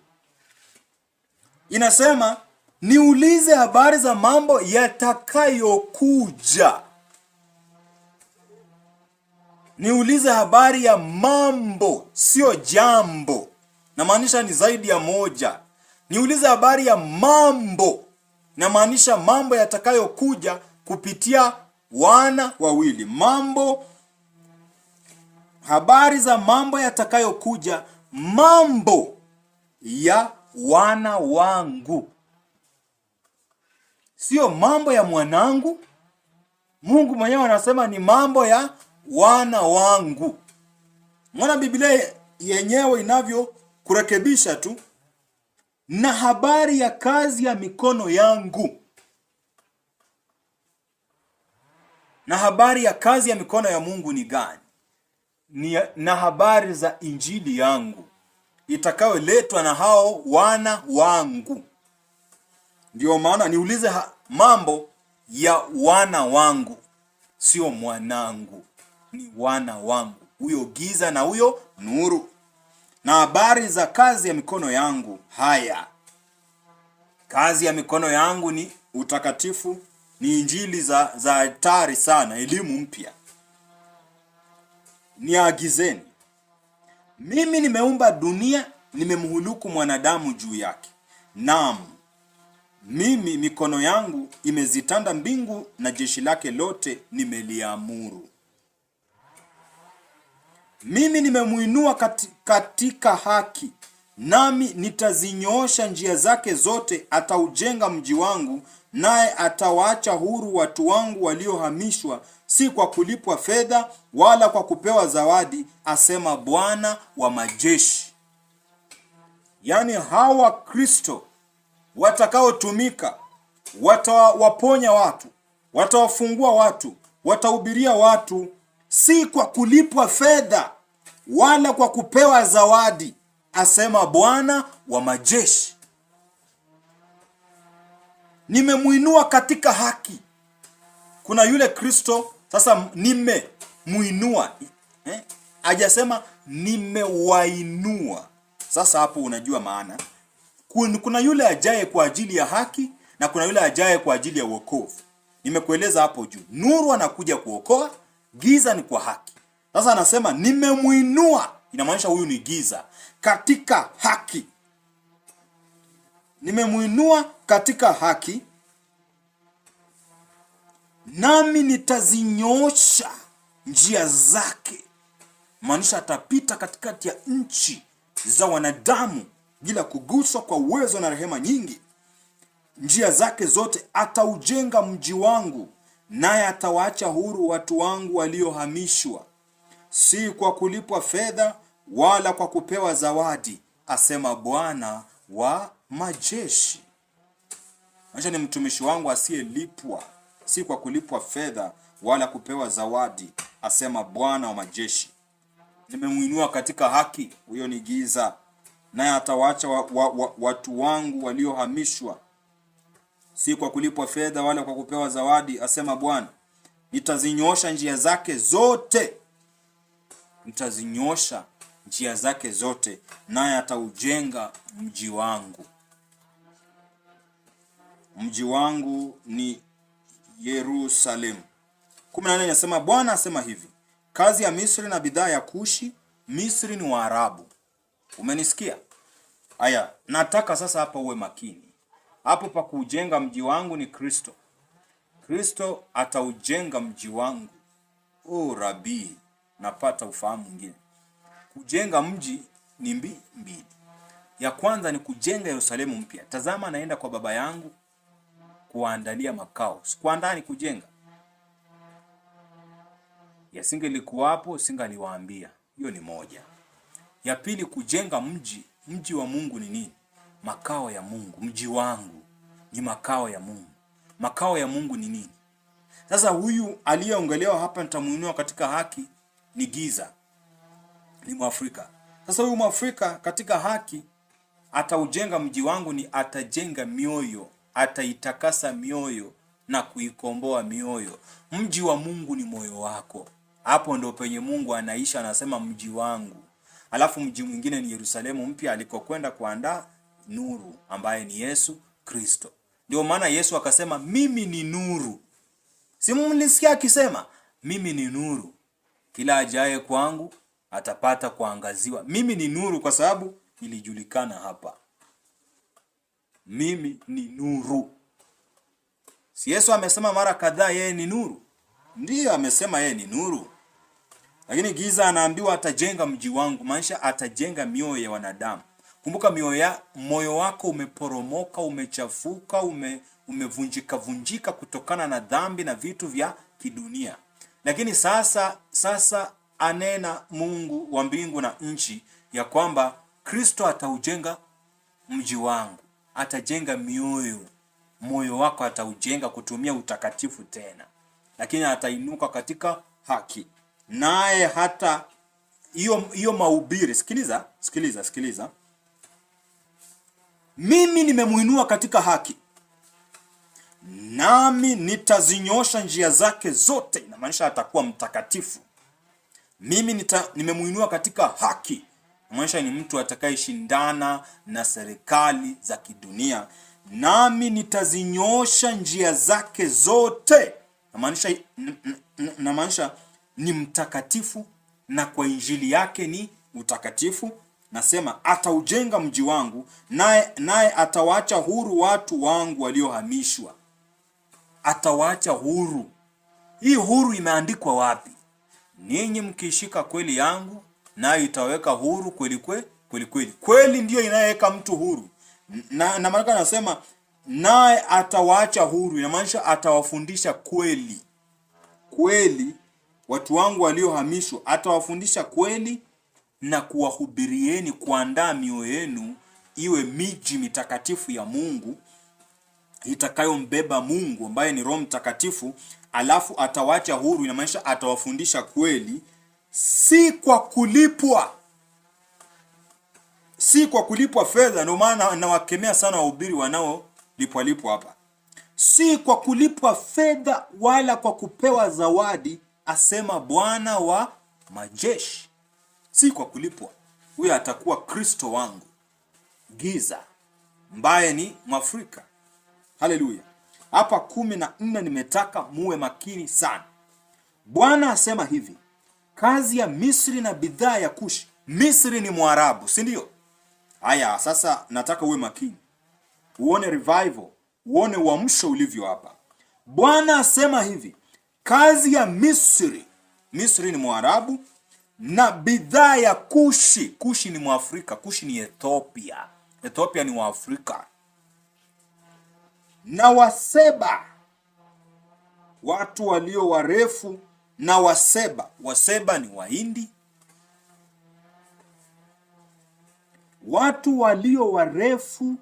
Inasema niulize habari za mambo yatakayokuja. Niulize habari ya mambo, sio jambo. Namaanisha ni zaidi ya moja. Niulize habari ya mambo. Namaanisha mambo yatakayokuja kupitia wana wawili. Mambo, habari za mambo yatakayokuja, mambo ya wana wangu, sio mambo ya mwanangu. Mungu mwenyewe anasema ni mambo ya wana wangu. Mwana Biblia yenyewe inavyokurekebisha tu, na habari ya kazi ya mikono yangu. Na habari ya kazi ya mikono ya Mungu ni gani? Na habari za injili yangu itakayoletwa na hao wana wangu. Ndio maana niulize mambo ya wana wangu, sio mwanangu, ni wana wangu, huyo giza na huyo nuru. Na habari za kazi ya mikono yangu. Haya, kazi ya mikono yangu ni utakatifu, ni injili za hatari sana, elimu mpya. Niagizeni, mimi nimeumba dunia, nimemhuluku mwanadamu juu yake. Naam, mimi mikono yangu imezitanda mbingu, na jeshi lake lote nimeliamuru. Mimi nimemuinua katika haki, nami nitazinyoosha njia zake zote. Ataujenga mji wangu, naye atawaacha huru watu wangu waliohamishwa, si kwa kulipwa fedha wala kwa kupewa zawadi, asema Bwana wa majeshi. Yaani hawa Kristo watakaotumika, watawaponya watu, watawafungua watu, watahubiria watu, si kwa kulipwa fedha wala kwa kupewa zawadi, asema Bwana wa majeshi. Nimemuinua katika haki. Kuna yule Kristo, sasa nimemuinua. Hajasema nimewainua. Sasa hapo unajua maana. Kuna yule ajaye kwa ajili ya haki na kuna yule ajaye kwa ajili ya wokovu. Nimekueleza hapo juu. Nuru anakuja kuokoa, giza ni kwa haki. Sasa anasema nimemuinua, inamaanisha huyu ni giza, katika haki. Nimemuinua katika haki, nami nitazinyoosha njia zake. Maanisha atapita katikati ya nchi za wanadamu bila kuguswa, kwa uwezo na rehema nyingi. Njia zake zote. Ataujenga mji wangu, naye atawaacha huru watu wangu waliohamishwa, si kwa kulipwa fedha wala kwa kupewa zawadi, asema Bwana wa majeshi. Acha ni mtumishi wangu asiyelipwa, si kwa kulipwa fedha wala kupewa zawadi, asema Bwana wa majeshi. Nimemuinua katika haki, huyo ni giza, naye atawaacha watu wangu waliohamishwa, si kwa kulipwa fedha wala kwa kupewa zawadi, asema Bwana. Nitazinyoosha njia zake zote. Nitazinyoosha njia zake zote, naye ataujenga mji wangu. Mji wangu ni Yerusalemu. 14 inasema Bwana asema hivi: kazi ya Misri na bidhaa ya Kushi. Misri ni Waarabu. Umenisikia? Aya, nataka sasa hapa uwe makini. Hapo pa kujenga mji wangu ni Kristo. Kristo ataujenga mji wangu. Rabii, napata ufahamu mwingine. Kujenga mji ni mbili. Ya kwanza ni kujenga Yerusalemu mpya. Tazama, naenda kwa Baba yangu kuandalia makao. Sikuandaa, ni kujenga. Yasingelikuwapo singaliwaambia. Hiyo ni moja. Ya pili, kujenga mji. Mji wa Mungu ni nini? Makao ya Mungu. Mji wangu ni makao ya Mungu. Makao ya Mungu ni nini? Sasa huyu aliyeongelewa hapa nitamuinua katika haki ni Giza, ni Mwafrika. Sasa huyu Mwafrika katika haki ataujenga mji wangu, ni atajenga mioyo, ataitakasa mioyo na kuikomboa mioyo. Mji wa Mungu ni moyo wako. Hapo ndo penye Mungu anaisha, anasema mji wangu. Alafu mji mwingine ni Yerusalemu mpya alikokwenda kuandaa nuru ambaye ni Yesu Kristo. Ndio maana Yesu akasema mimi ni nuru. Si mlisikia akisema mimi ni nuru, kila ajaye kwangu atapata kuangaziwa. Mimi ni nuru kwa sababu ilijulikana hapa. Mimi ni nuru. Si Yesu amesema mara kadhaa yeye ni nuru? Ndiyo, amesema yeye ni nuru. Lakini Giza anaambiwa atajenga mji wangu, maanisha atajenga mioyo ya wanadamu. Kumbuka moyo wako umeporomoka, umechafuka, umevunjika kutokana na dhambi na vitu vya kidunia. Lakini sasa anena Mungu wa mbingu na nchi ya kwamba Kristo ataujenga mji wangu, atajenga moyo wako ataujenga kutumia utakatifu tena, lakini atainuka katika haki. Naye hata hiyo mahubiri, sikiliza. Mimi nimemuinua katika haki, nami nitazinyosha njia zake zote. Inamaanisha atakuwa mtakatifu. Mimi nimemuinua katika haki, inamaanisha ni mtu atakayeshindana na serikali za kidunia. Nami nitazinyosha njia zake zote, inamaanisha ni mtakatifu, na kwa injili yake ni utakatifu. Nasema ataujenga mji wangu, naye atawaacha huru watu wangu waliohamishwa. Atawaacha huru. Hii huru imeandikwa wapi? Ninyi mkishika kweli yangu, nayo itaweka huru kweli kweli. Kweli ndiyo inayoweka mtu huru. Na maana anasema naye atawaacha huru, inamaanisha atawafundisha kweli. Kweli, watu wangu waliohamishwa atawafundisha kweli na kuwahubirieni, kuandaa mioyo yenu iwe miji mitakatifu ya Mungu itakayombeba Mungu ambaye ni Roho Mtakatifu. Alafu atawacha huru, inamaanisha atawafundisha kweli, si kwa kulipwa fedha. Ndio maana nawakemea sana wahubiri wanaolipwa hapa. Si kwa kulipwa fedha wala kwa kupewa zawadi, asema Bwana wa majeshi. Si kwa kulipwa. Huyo atakuwa Kristo wangu, Giza ambaye ni Mwafrika. Haleluya. Hapa 14 nimetaka muwe makini sana. Bwana asema hivi, kazi ya Misri na bidhaa ya Kushi. Misri ni Mwarabu, si ndio? Haya, sasa nataka uwe makini, uone revival, uone uamsho ulivyo hapa. Bwana asema hivi, kazi ya Misri ni Mwarabu, na bidhaa ya Kushi. Kushi ni Mwafrika, Kushi ni Ethiopia. Ethiopia ni Waafrika. Na Waseba, watu walio warefu na Waseba ni Wahindi. Watu walio warefu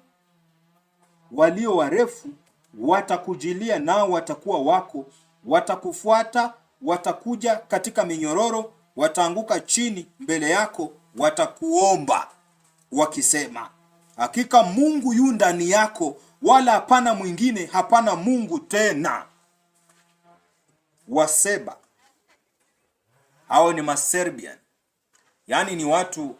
watakujilia, nao watakuwa wako, watakufuata, watakuja katika minyororo, wataanguka chini mbele yako, watakuomba wakisema, hakika Mungu yu ndani yako, wala hapana mwingine, hapana Mungu tena. Waseba hao ni Maserbian, yaani ni watu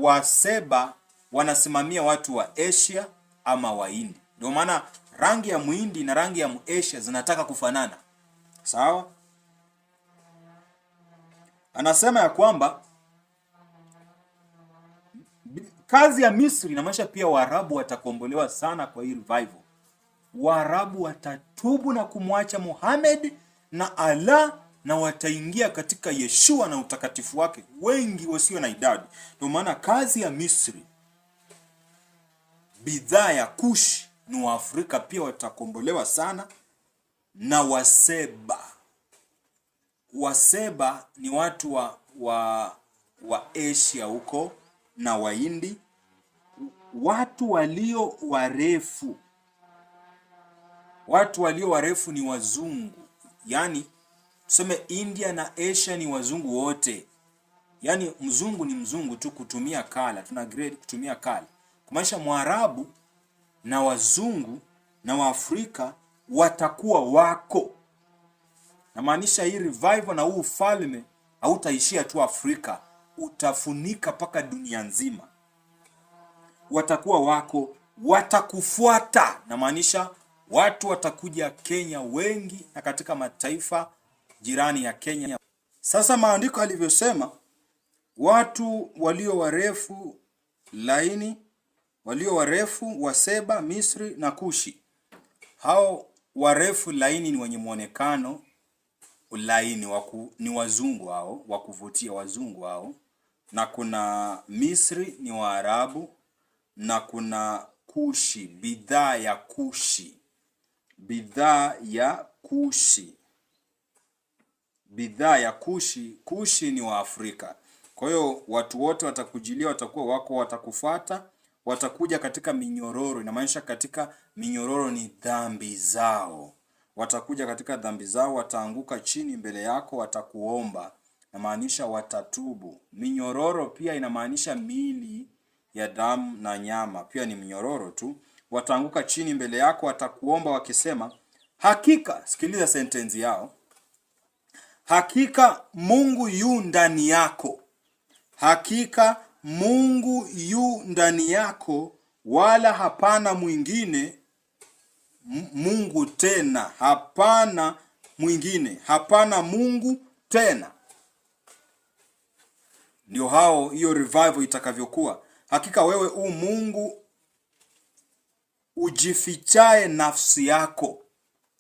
Waseba wanasimamia watu wa Asia ama Wahindi. Ndio maana rangi ya Muhindi na rangi ya Muasia zinataka kufanana. Sawa? Anasema ya kwamba kazi ya Misri inamaanisha pia Waarabu watakombolewa sana kwa hii revival. Waarabu watatubu na kumwacha Muhammad na Allah, na wataingia katika Yeshua na utakatifu wake, wengi wasio na idadi. Ndio maana kazi ya Misri, bidhaa ya Kushi ni Waafrika pia watakombolewa sana, na Waseba ni watu wa Asia huko na Wahindi. Watu walio warefu ni wazungu, yani tuseme India na Asia ni wazungu wote. Yani mzungu ni mzungu tu kutumia kala, tuna grade kutumia kala. Kumaanisha Mwarabu na wazungu na Waafrika watakuwa wako. Na maanisha hii revival na huu ufalme hautaishia tu Afrika, utafunika paka dunia nzima. Watakuwa wako, watakufuata. Na maanisha watu watakuja Kenya wengi na katika mataifa jirani ya Kenya. Sasa maandiko alivyosema, watu walio warefu laini, walio warefu wa Seba, Misri na Kushi. Hao warefu laini ni wenye muonekano laini, ni wazungu hao, wakuvutia wazungu hao. Na kuna Misri ni Waarabu, na kuna Kushi, bidhaa ya Kushi. Bidhaa ya Kushi. Bidhaa ya Kushi, Kushi ni wa Afrika. Kwa hiyo watu wote watakujilia, watakuwa wako, watakufuata, watakuja katika minyororo. Inamaanisha katika minyororo ni dhambi zao. Watakuja katika dhambi zao, wataanguka chini mbele yako, watakuomba. Inamaanisha watatubu. Minyororo pia inamaanisha miili ya damu na nyama, pia ni minyororo tu. Wataanguka chini mbele yako, watakuomba wakisema, hakika, sikiliza sentensi yao, hakika Mungu yu ndani yako. Hakika Mungu yu ndani yako, wala hapana mwingine Mungu tena. Hapana mwingine, hapana Mungu tena. Ndio hao, hiyo revival itakavyokuwa. Hakika wewe u Mungu ujifichae nafsi yako.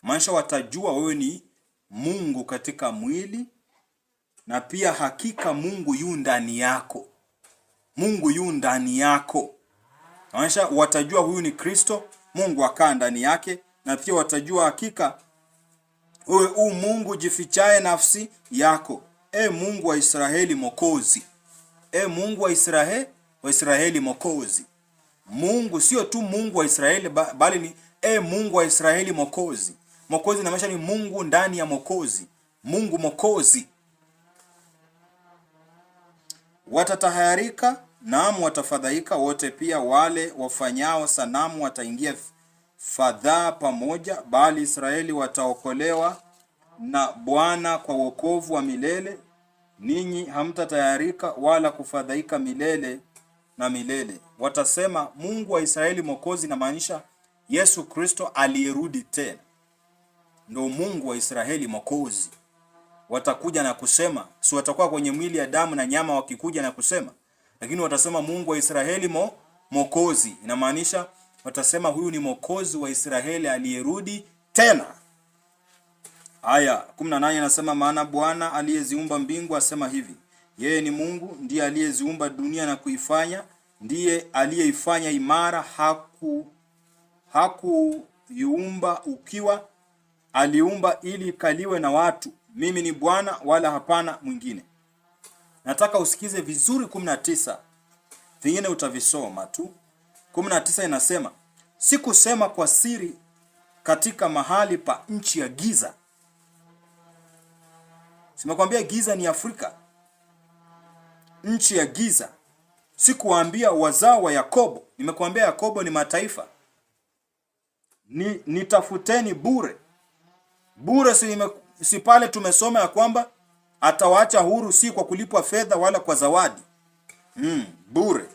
Maanisha watajua wewe ni Mungu katika mwili, na pia hakika Mungu yu ndani yako. Mungu yu ndani yako. Maanisha watajua huyu ni Kristo, Mungu akaa ndani yake, na pia watajua hakika wewe u Mungu jifichae nafsi yako. Mungu wa Israeli Mwokozi. Mungu wa Israeli Mwokozi. Mungu sio tu Mungu wa Israeli, bali ni Mungu wa Israeli Mwokozi. Mwokozi na maana ni Mungu ndani ya Mwokozi. Mungu Mwokozi. Watatahayarika, naam watafadhaika wote, pia wale wafanyao sanamu wataingia fadhaa pamoja, bali Israeli wataokolewa na Bwana kwa wokovu wa milele. Ninyi hamtatahayarika wala kufadhaika milele na milele. Watasema Mungu wa Israeli Mwokozi, na maanisha Yesu Kristo aliyerudi tena ndio Mungu wa Israeli Mwokozi. Watakuja na kusema, si watakuwa kwenye mwili ya damu na nyama wakikuja na kusema, lakini watasema Mungu wa Israeli Mwokozi. Inamaanisha watasema huyu ni Mwokozi wa Israeli aliyerudi tena. Aya 18 anasema, maana Bwana aliyeziumba mbingu asema hivi, yeye ni Mungu, ndiye aliyeziumba dunia na kuifanya, ndiye aliyeifanya imara, hakuiumba ukiwa, aliumba ili ikaliwe na watu. Mimi ni Bwana wala hapana mwingine. Nataka usikize vizuri 19. Vingine utavisoma tu. 19 inasema, sikusema kwa siri katika mahali pa nchi ya giza. Simekwambia giza ni Afrika. Nchi ya giza. Sikuwaambia wazao wa Yakobo. Nimekwambia Yakobo ni mataifa. Nitafuteni bure. Bure si pale tumesoma ya kwamba atawaacha huru, si kwa kulipwa fedha wala kwa zawadi. Bure.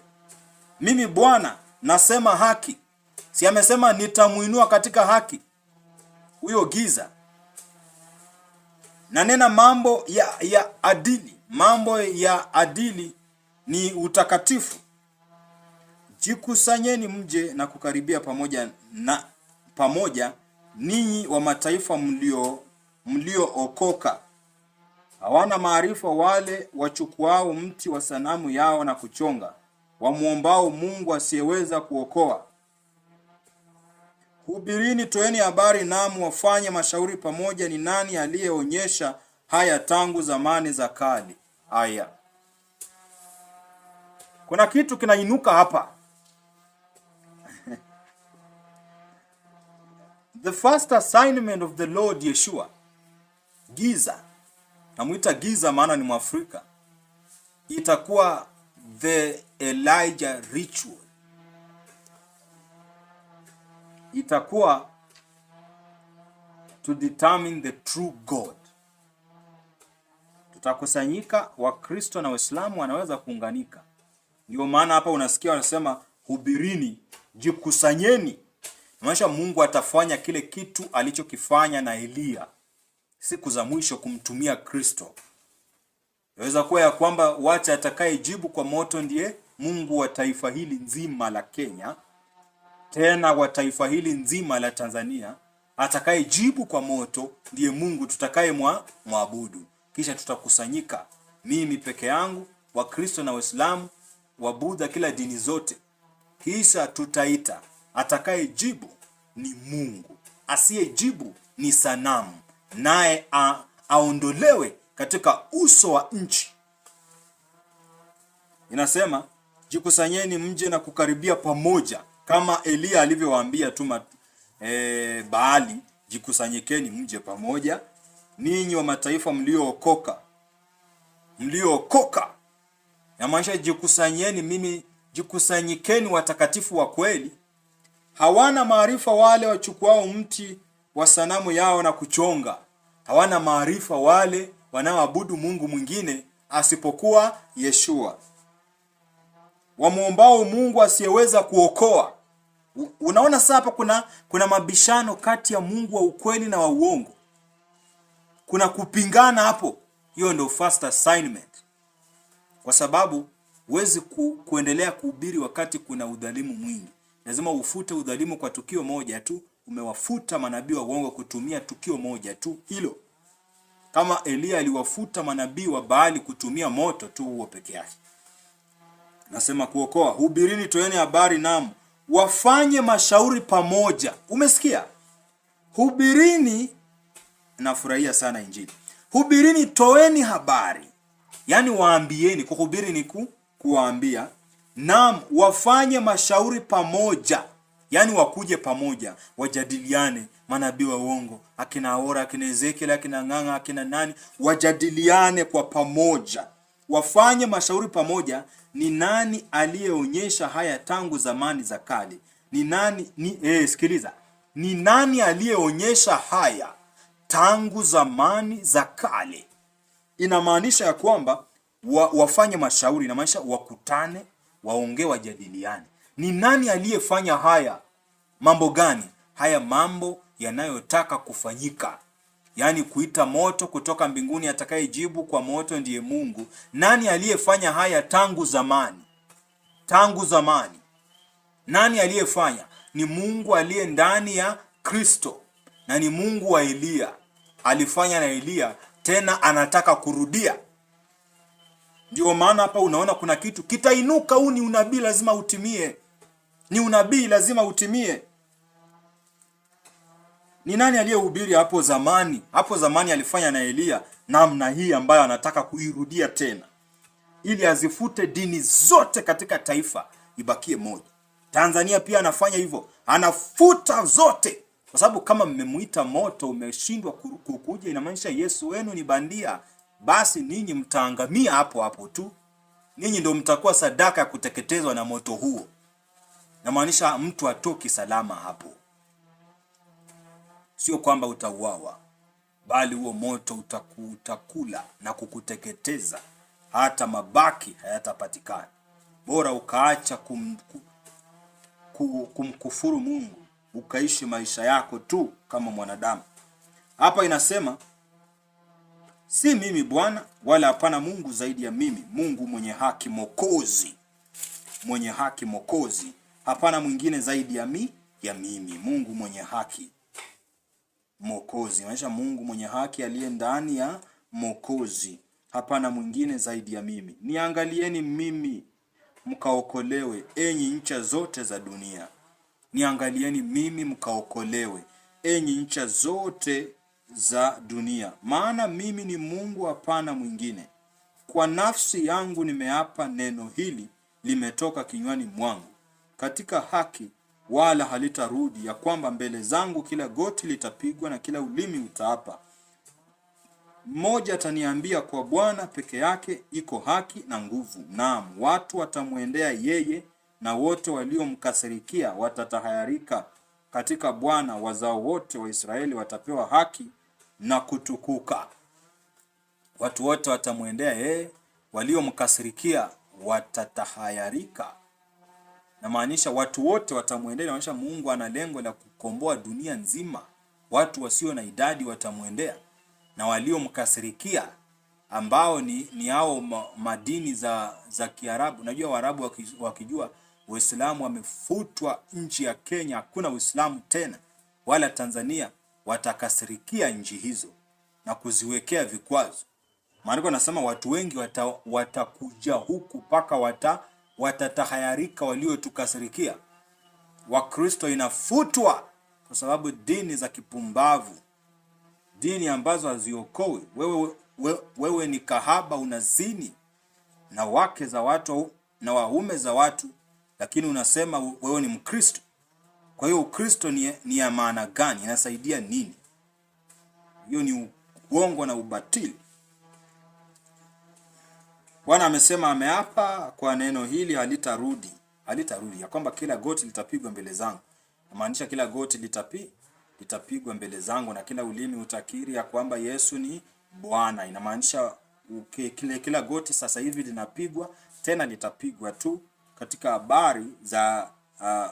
Mimi Bwana nasema haki. Si amesema nitamuinua katika haki huyo giza. Na nena mambo ya adili. Mambo ya adili ni utakatifu. Jikusanyeni mje na kukaribia pamoja ninyi wa mataifa mliookoka. Hawana maarifa wale wachukuao mti wa sanamu yao na kuchonga, wamuombao Mungu asiyeweza kuokoa. Hubirini, toeni habari, namu wafanye mashauri pamoja, ni nani aliyeonyesha haya tangu zamani za kale. Haya. Kuna kitu kinainuka hapa. The first assignment of the Lord Yeshua giza. Namuita giza maana ni Mwafrika. Itakuwa the Elijah ritual. Itakuwa to determine the true God. Tutakusanyika, Wakristo na Waislamu wanaweza kuunganika. Ndio maana hapa unasikia wanasema hubirini, jikusanyeni. Maana Mungu atafanya kile kitu alichokifanya na Elia siku za mwisho kumtumia Kristo. Yaweza kuwa ya kwamba wacha atakayejibu kwa moto ndiye Mungu wa taifa hili nzima la Kenya, tena wa taifa hili nzima la Tanzania. Atakayejibu kwa moto ndiye Mungu tutakaye muabudu. Kisha tutakusanyika, mimi peke yangu, Wakristo na Waislamu, wa Buddha, kila dini zote. Kisha tutaita, atakayejibu ni Mungu, asiyejibu ni sanamu, naye aondolewe katika uso wa nchi. Inasema jikusanyeni mje na kukaribia pamoja, kama Elia alivyowaambia tu Baali, jikusanyikeni mje pamoja, ninyi wa mataifa mliookoka. Na maanisha jikusanyeni, mimi jikusanyikeni watakatifu wa kweli. Hawana maarifa wale wachukuao mti wa sanamu yao na kuchonga. Hawana maarifa wale wanaoabudu Mungu mwingine asipokuwa Yeshua, wamuombao Mungu asiyeweza kuokoa. Unaona sasa hapa kuna mabishano kati ya Mungu wa ukweli na wa uongo. Kuna kupingana hapo. Hiyo ndio first assignment. Kwa sababu huwezi kuendelea kuhubiri wakati kuna udhalimu mwingi. Lazima ufute udhalimu kwa tukio moja tu. Umewafuta manabii wa uongo kutumia tukio moja tu hilo. Kama Elia aliwafuta manabii wa Baali kutumia moto tu huo peke yake. Nasema kuokoa, hubirini, toeni habari, namu wafanye mashauri pamoja. Umesikia? Hubirini, nafurahia sana Injili. Hubirini, toeni habari. Yaani waambieni, kuhubiri ni kuwaambia. Naam, wafanye mashauri pamoja. Yaani wakuje pamoja, wajadiliane, manabii wa uongo, akina Ahora, akina Ezekiel, akina Ng'ang'a, akina nani, wajadiliane kwa pamoja. Wafanye mashauri pamoja. Ni nani aliyeonyesha haya tangu zamani za kale? Sikiliza. Ni nani aliyeonyesha haya tangu zamani za kale? Inamaanisha ya kwamba wafanye mashauri, inamaanisha wakutane, waongee, wajadiliane. Ni nani aliyefanya haya? Mambo gani? Haya mambo yanayotaka kufanyika. Yaani kuita moto kutoka mbinguni, atakayejibu kwa moto ndiye Mungu. Nani aliyefanya haya tangu zamani? Tangu zamani. Nani aliyefanya? Ni Mungu aliye ndani ya Kristo. Na ni Mungu wa Elia. Alifanya na Elia, tena anataka kurudia. Ndio maana hapa unaona kuna kitu kitainuka. Huu ni unabii, lazima utimie. Ni unabii, lazima utimie. Ni nani aliyehubiri hapo zamani? Hapo zamani alifanya na Elia namna hii ambayo anataka kuirudia tena, ili azifute dini zote katika taifa, ibakie moja. Tanzania pia anafanya hivyo, anafuta zote. Kwa sababu kama mmemuita moto umeshindwa kukuja, inamaanisha Yesu wenu ni bandia. Basi ninyi mtaangamia hapo hapo tu. Ninyi ndio mtakuwa sadaka ya kuteketezwa na moto huo. Inamaanisha mtu atoki salama hapo. Sio kwamba utauawa, bali huo moto utakula na kukuteketeza, hata mabaki hayatapatikana. Bora ukaacha kumkufuru Mungu, ukaishi maisha yako tu kama mwanadamu. Hapa inasema, si mimi Bwana, wala hapana Mungu zaidi ya mimi, Mungu mwenye haki, Mwokozi. Mwenye haki, Mwokozi. Hapana mwingine zaidi ya mimi, Mungu mwenye haki, Mwokozi. Maisha Mungu mwenye haki aliye ndani ya Mwokozi. Hapana mwingine zaidi ya mimi. Niangalieni mimi mkaokolewe, enyi ncha zote za dunia. Niangalieni mimi mkaokolewe, enyi ncha zote za dunia. Maana mimi ni Mungu, hapana mwingine. Kwa nafsi yangu nimeapa, neno hili limetoka kinywani mwangu. Katika haki wala halitarudi, ya kwamba mbele zangu kila goti litapigwa na kila ulimi utaapa Mmoja ataniambia, kwa Bwana peke yake iko haki na nguvu. Naam, watu watamwendea yeye, na wote waliomkasirikia watatahayarika. Katika Bwana wazao wote wa Israeli watapewa haki na kutukuka. Watu wote watamwendea yeye, waliomkasirikia watatahayarika. Na maanisha watu wote watamwendea, maanisha Mungu ana lengo la kukomboa dunia nzima. Watu wasio na idadi watamwendea, na waliomkasirikia ambao ni hao madini za Kiarabu. Unajua Waarabu wakijua Uislamu wamefutwa nchi ya Kenya, hakuna Uislamu tena, wala Tanzania, watakasirikia nchi hizo na kuziwekea vikwazo. Maana anasema watu wengi watakuja huku mpaka watatahayarika waliotukasirikia. Wakristo inafutwa kwa sababu dini za kipumbavu, dini ambazo haziokoi. Wewe ni kahaba, unazini na wake za watu na waume za watu, lakini unasema wewe ni Mkristo. Kwa hiyo Ukristo ni ya maana gani? Inasaidia nini? Hiyo ni uongo na ubatili. Bwana amesema, ameapa kwa neno hili halitarudi, ya kwamba kila goti litapigwa mbele zangu. Maanisha kila goti litapigwa mbele zangu, na kila ulimi utakiri ya kwamba Yesu ni Bwana. Inamaanisha kila goti sasa hivi linapigwa, tena litapigwa tu katika habari za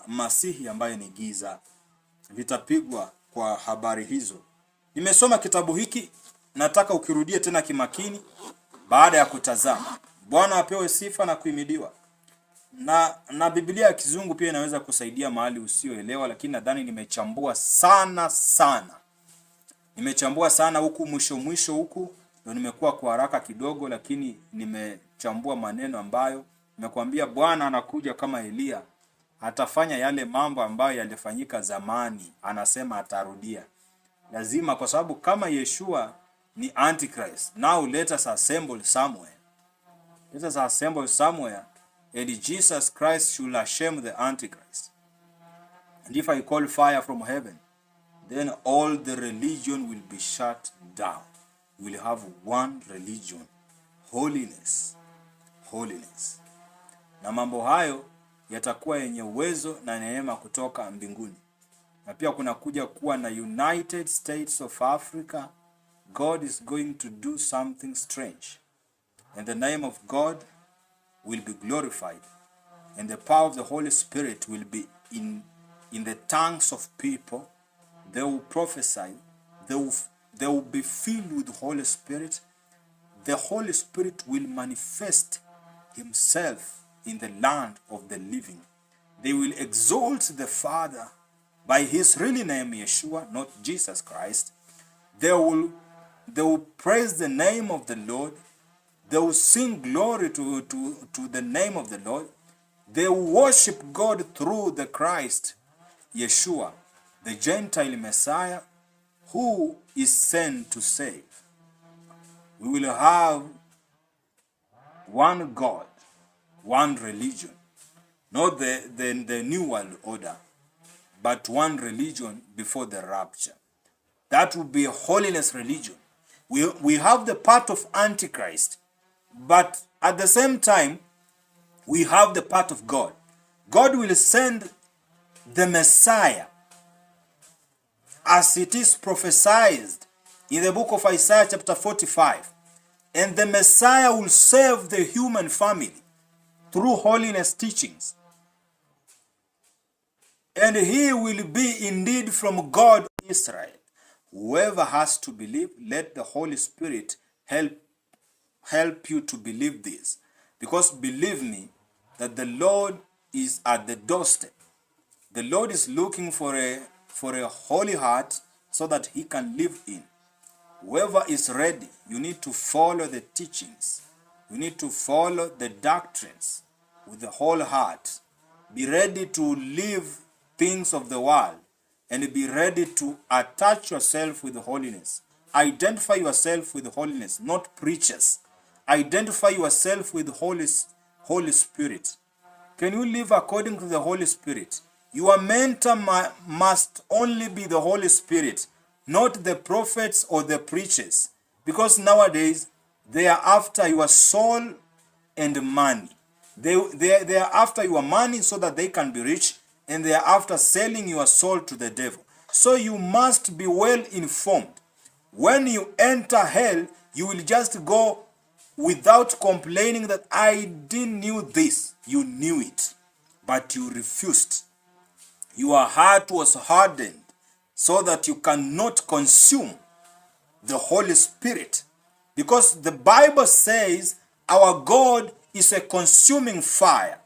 Masihi ambaye ni giza. Litapigwa kwa habari hizo. Nimesoma kitabu hiki, nataka ukirudie tena kimakini baada ya kutazama. Bwana apewe sifa na kuhimidiwa. Na Biblia ya Kizungu pia inaweza kusaidia mahali usioelewa, lakini nadhani nimechambua sana. Nimechambua sana huku mwisho huku ndio nimekuwa kwa haraka kidogo, lakini nimechambua maneno ambayo nimekuambia Bwana anakuja kama Elia. Atafanya yale mambo ambayo yalifanyika zamani, anasema atarudia. Lazima, kwa sababu kama Yeshua ni Antichrist, now let us assemble somewhere. Let us assemble somewhere, and Jesus Christ should shame the Antichrist. And if I call fire from heaven, then all the religion will be shut down. We will have one religion, holiness. Na mambo hayo yatakuwa yenye uwezo na neema kutoka mbinguni. Na pia kuna kuja kuwa na United States of Africa. God is going to do something strange, and the name of God will be glorified, and the power of the Holy Spirit will be in the tongues of people. They will prophesy. They will be filled with the Holy Spirit. The Holy Spirit will manifest himself in the land of the living. They will exalt the Father by his really name, Yeshua, not Jesus Christ. They will praise the name of the Lord. They will sing glory to the name of the Lord. They will worship God through the Christ, Yeshua, the Gentile Messiah, who is sent to save. We will have one God, one religion, not the New World Order, but one religion before the rapture. That will be a holiness religion. We have the part of Antichrist, but at the same time, we have the part of God. God will send the Messiah as it is prophesied in the book of Isaiah chapter 45. And the Messiah will save the human family through holiness teachings. And he will be indeed from God Israel. Whoever has to believe, let the Holy Spirit help you to believe this. Because believe me, that the Lord is at the doorstep. The Lord is looking for a holy heart so that he can live in. Whoever is ready, you need to follow the teachings. You need to follow the doctrines with the whole heart. Be ready to live things of the world, and be ready to attach yourself with holiness. Identify yourself with holiness, not preachers. Identify yourself with Holy Spirit. Can you live according to the Holy Spirit? Your mentor must only be the Holy Spirit, not the prophets or the preachers. Because nowadays, they are after your soul and money. They are after your money so that they can be rich, and they are after selling your soul to the devil. So you must be well informed. When you enter hell, you will just go without complaining that I didn't knew this. You knew it, but you refused. Your heart was hardened so that you cannot consume the Holy Spirit. Because the Bible says our God is a consuming fire.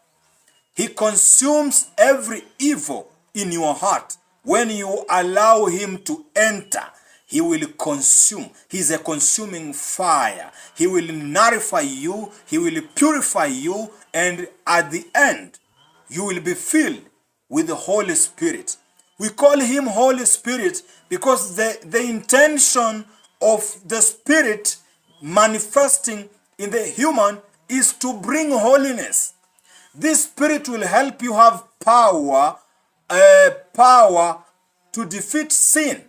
He consumes every evil in your heart. When you allow him to enter, he will consume. He's a consuming fire. He will nullify you. He will purify you. And at the end, you will be filled with the Holy Spirit. We call him Holy Spirit because the intention of the Spirit manifesting in the human is to bring holiness. This Spirit will help you have power to defeat sin.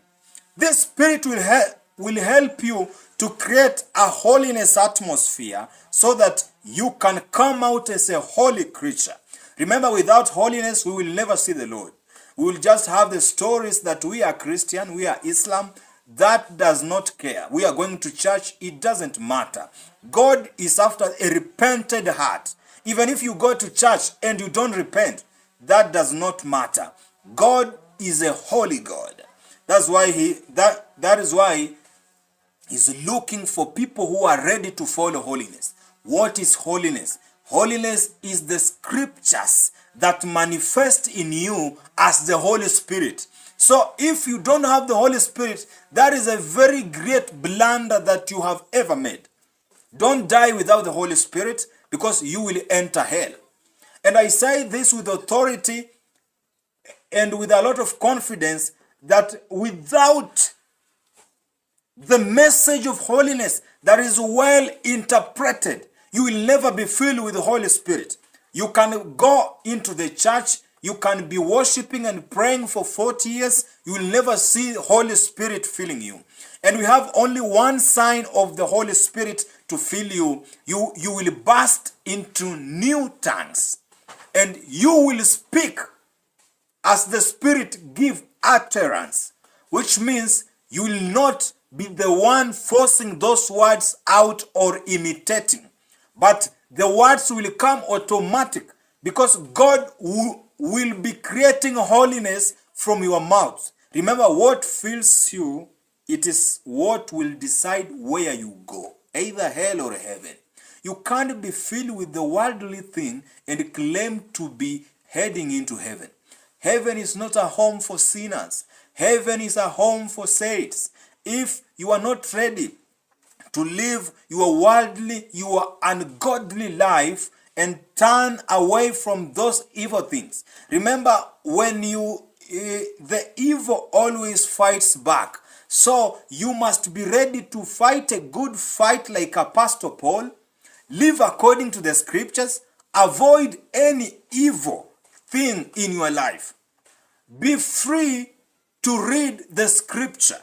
This Spirit will help you to create a holiness atmosphere so that you can come out as a holy creature. Remember, without holiness, we will never see the Lord. We will just have the stories that we are Christian, we are Islam. That does not care. We are going to church. It doesn't matter. God is after a repented heart. Even if you go to church and you don't repent, that does not matter. God is a holy God. That's why that is why he's looking for people who are ready to follow holiness. What is holiness? Holiness is the scriptures that manifest in you as the Holy Spirit. So if you don't have the Holy Spirit, that is a very great blunder that you have ever made. Don't die without the Holy Spirit, because you will enter hell. And I say this with authority and with a lot of confidence, that without the message of holiness that is well interpreted, you will never be filled with the Holy Spirit. You can go into the church, you can be worshiping and praying for 40 years, you will never see the Holy Spirit filling you. And we have only one sign of the Holy Spirit to fill you. You will burst into new tongues, and you will speak as the Spirit give utterance, which means you will not be the one forcing those words out or imitating, but the words will come automatic, because God will be creating holiness from your mouth. Remember, what fills you, it is what will decide where you go, either hell or heaven. You can't be filled with the worldly thing and claim to be heading into heaven. Heaven is not a home for sinners. Heaven is a home for saints. If you are not ready to live your worldly, your ungodly life and turn away from those evil things. Remember, when the evil always fights back. So you must be ready to fight a good fight like Apostle Paul. Live according to the scriptures. Avoid any evil thing in your life. Be free to read the scripture.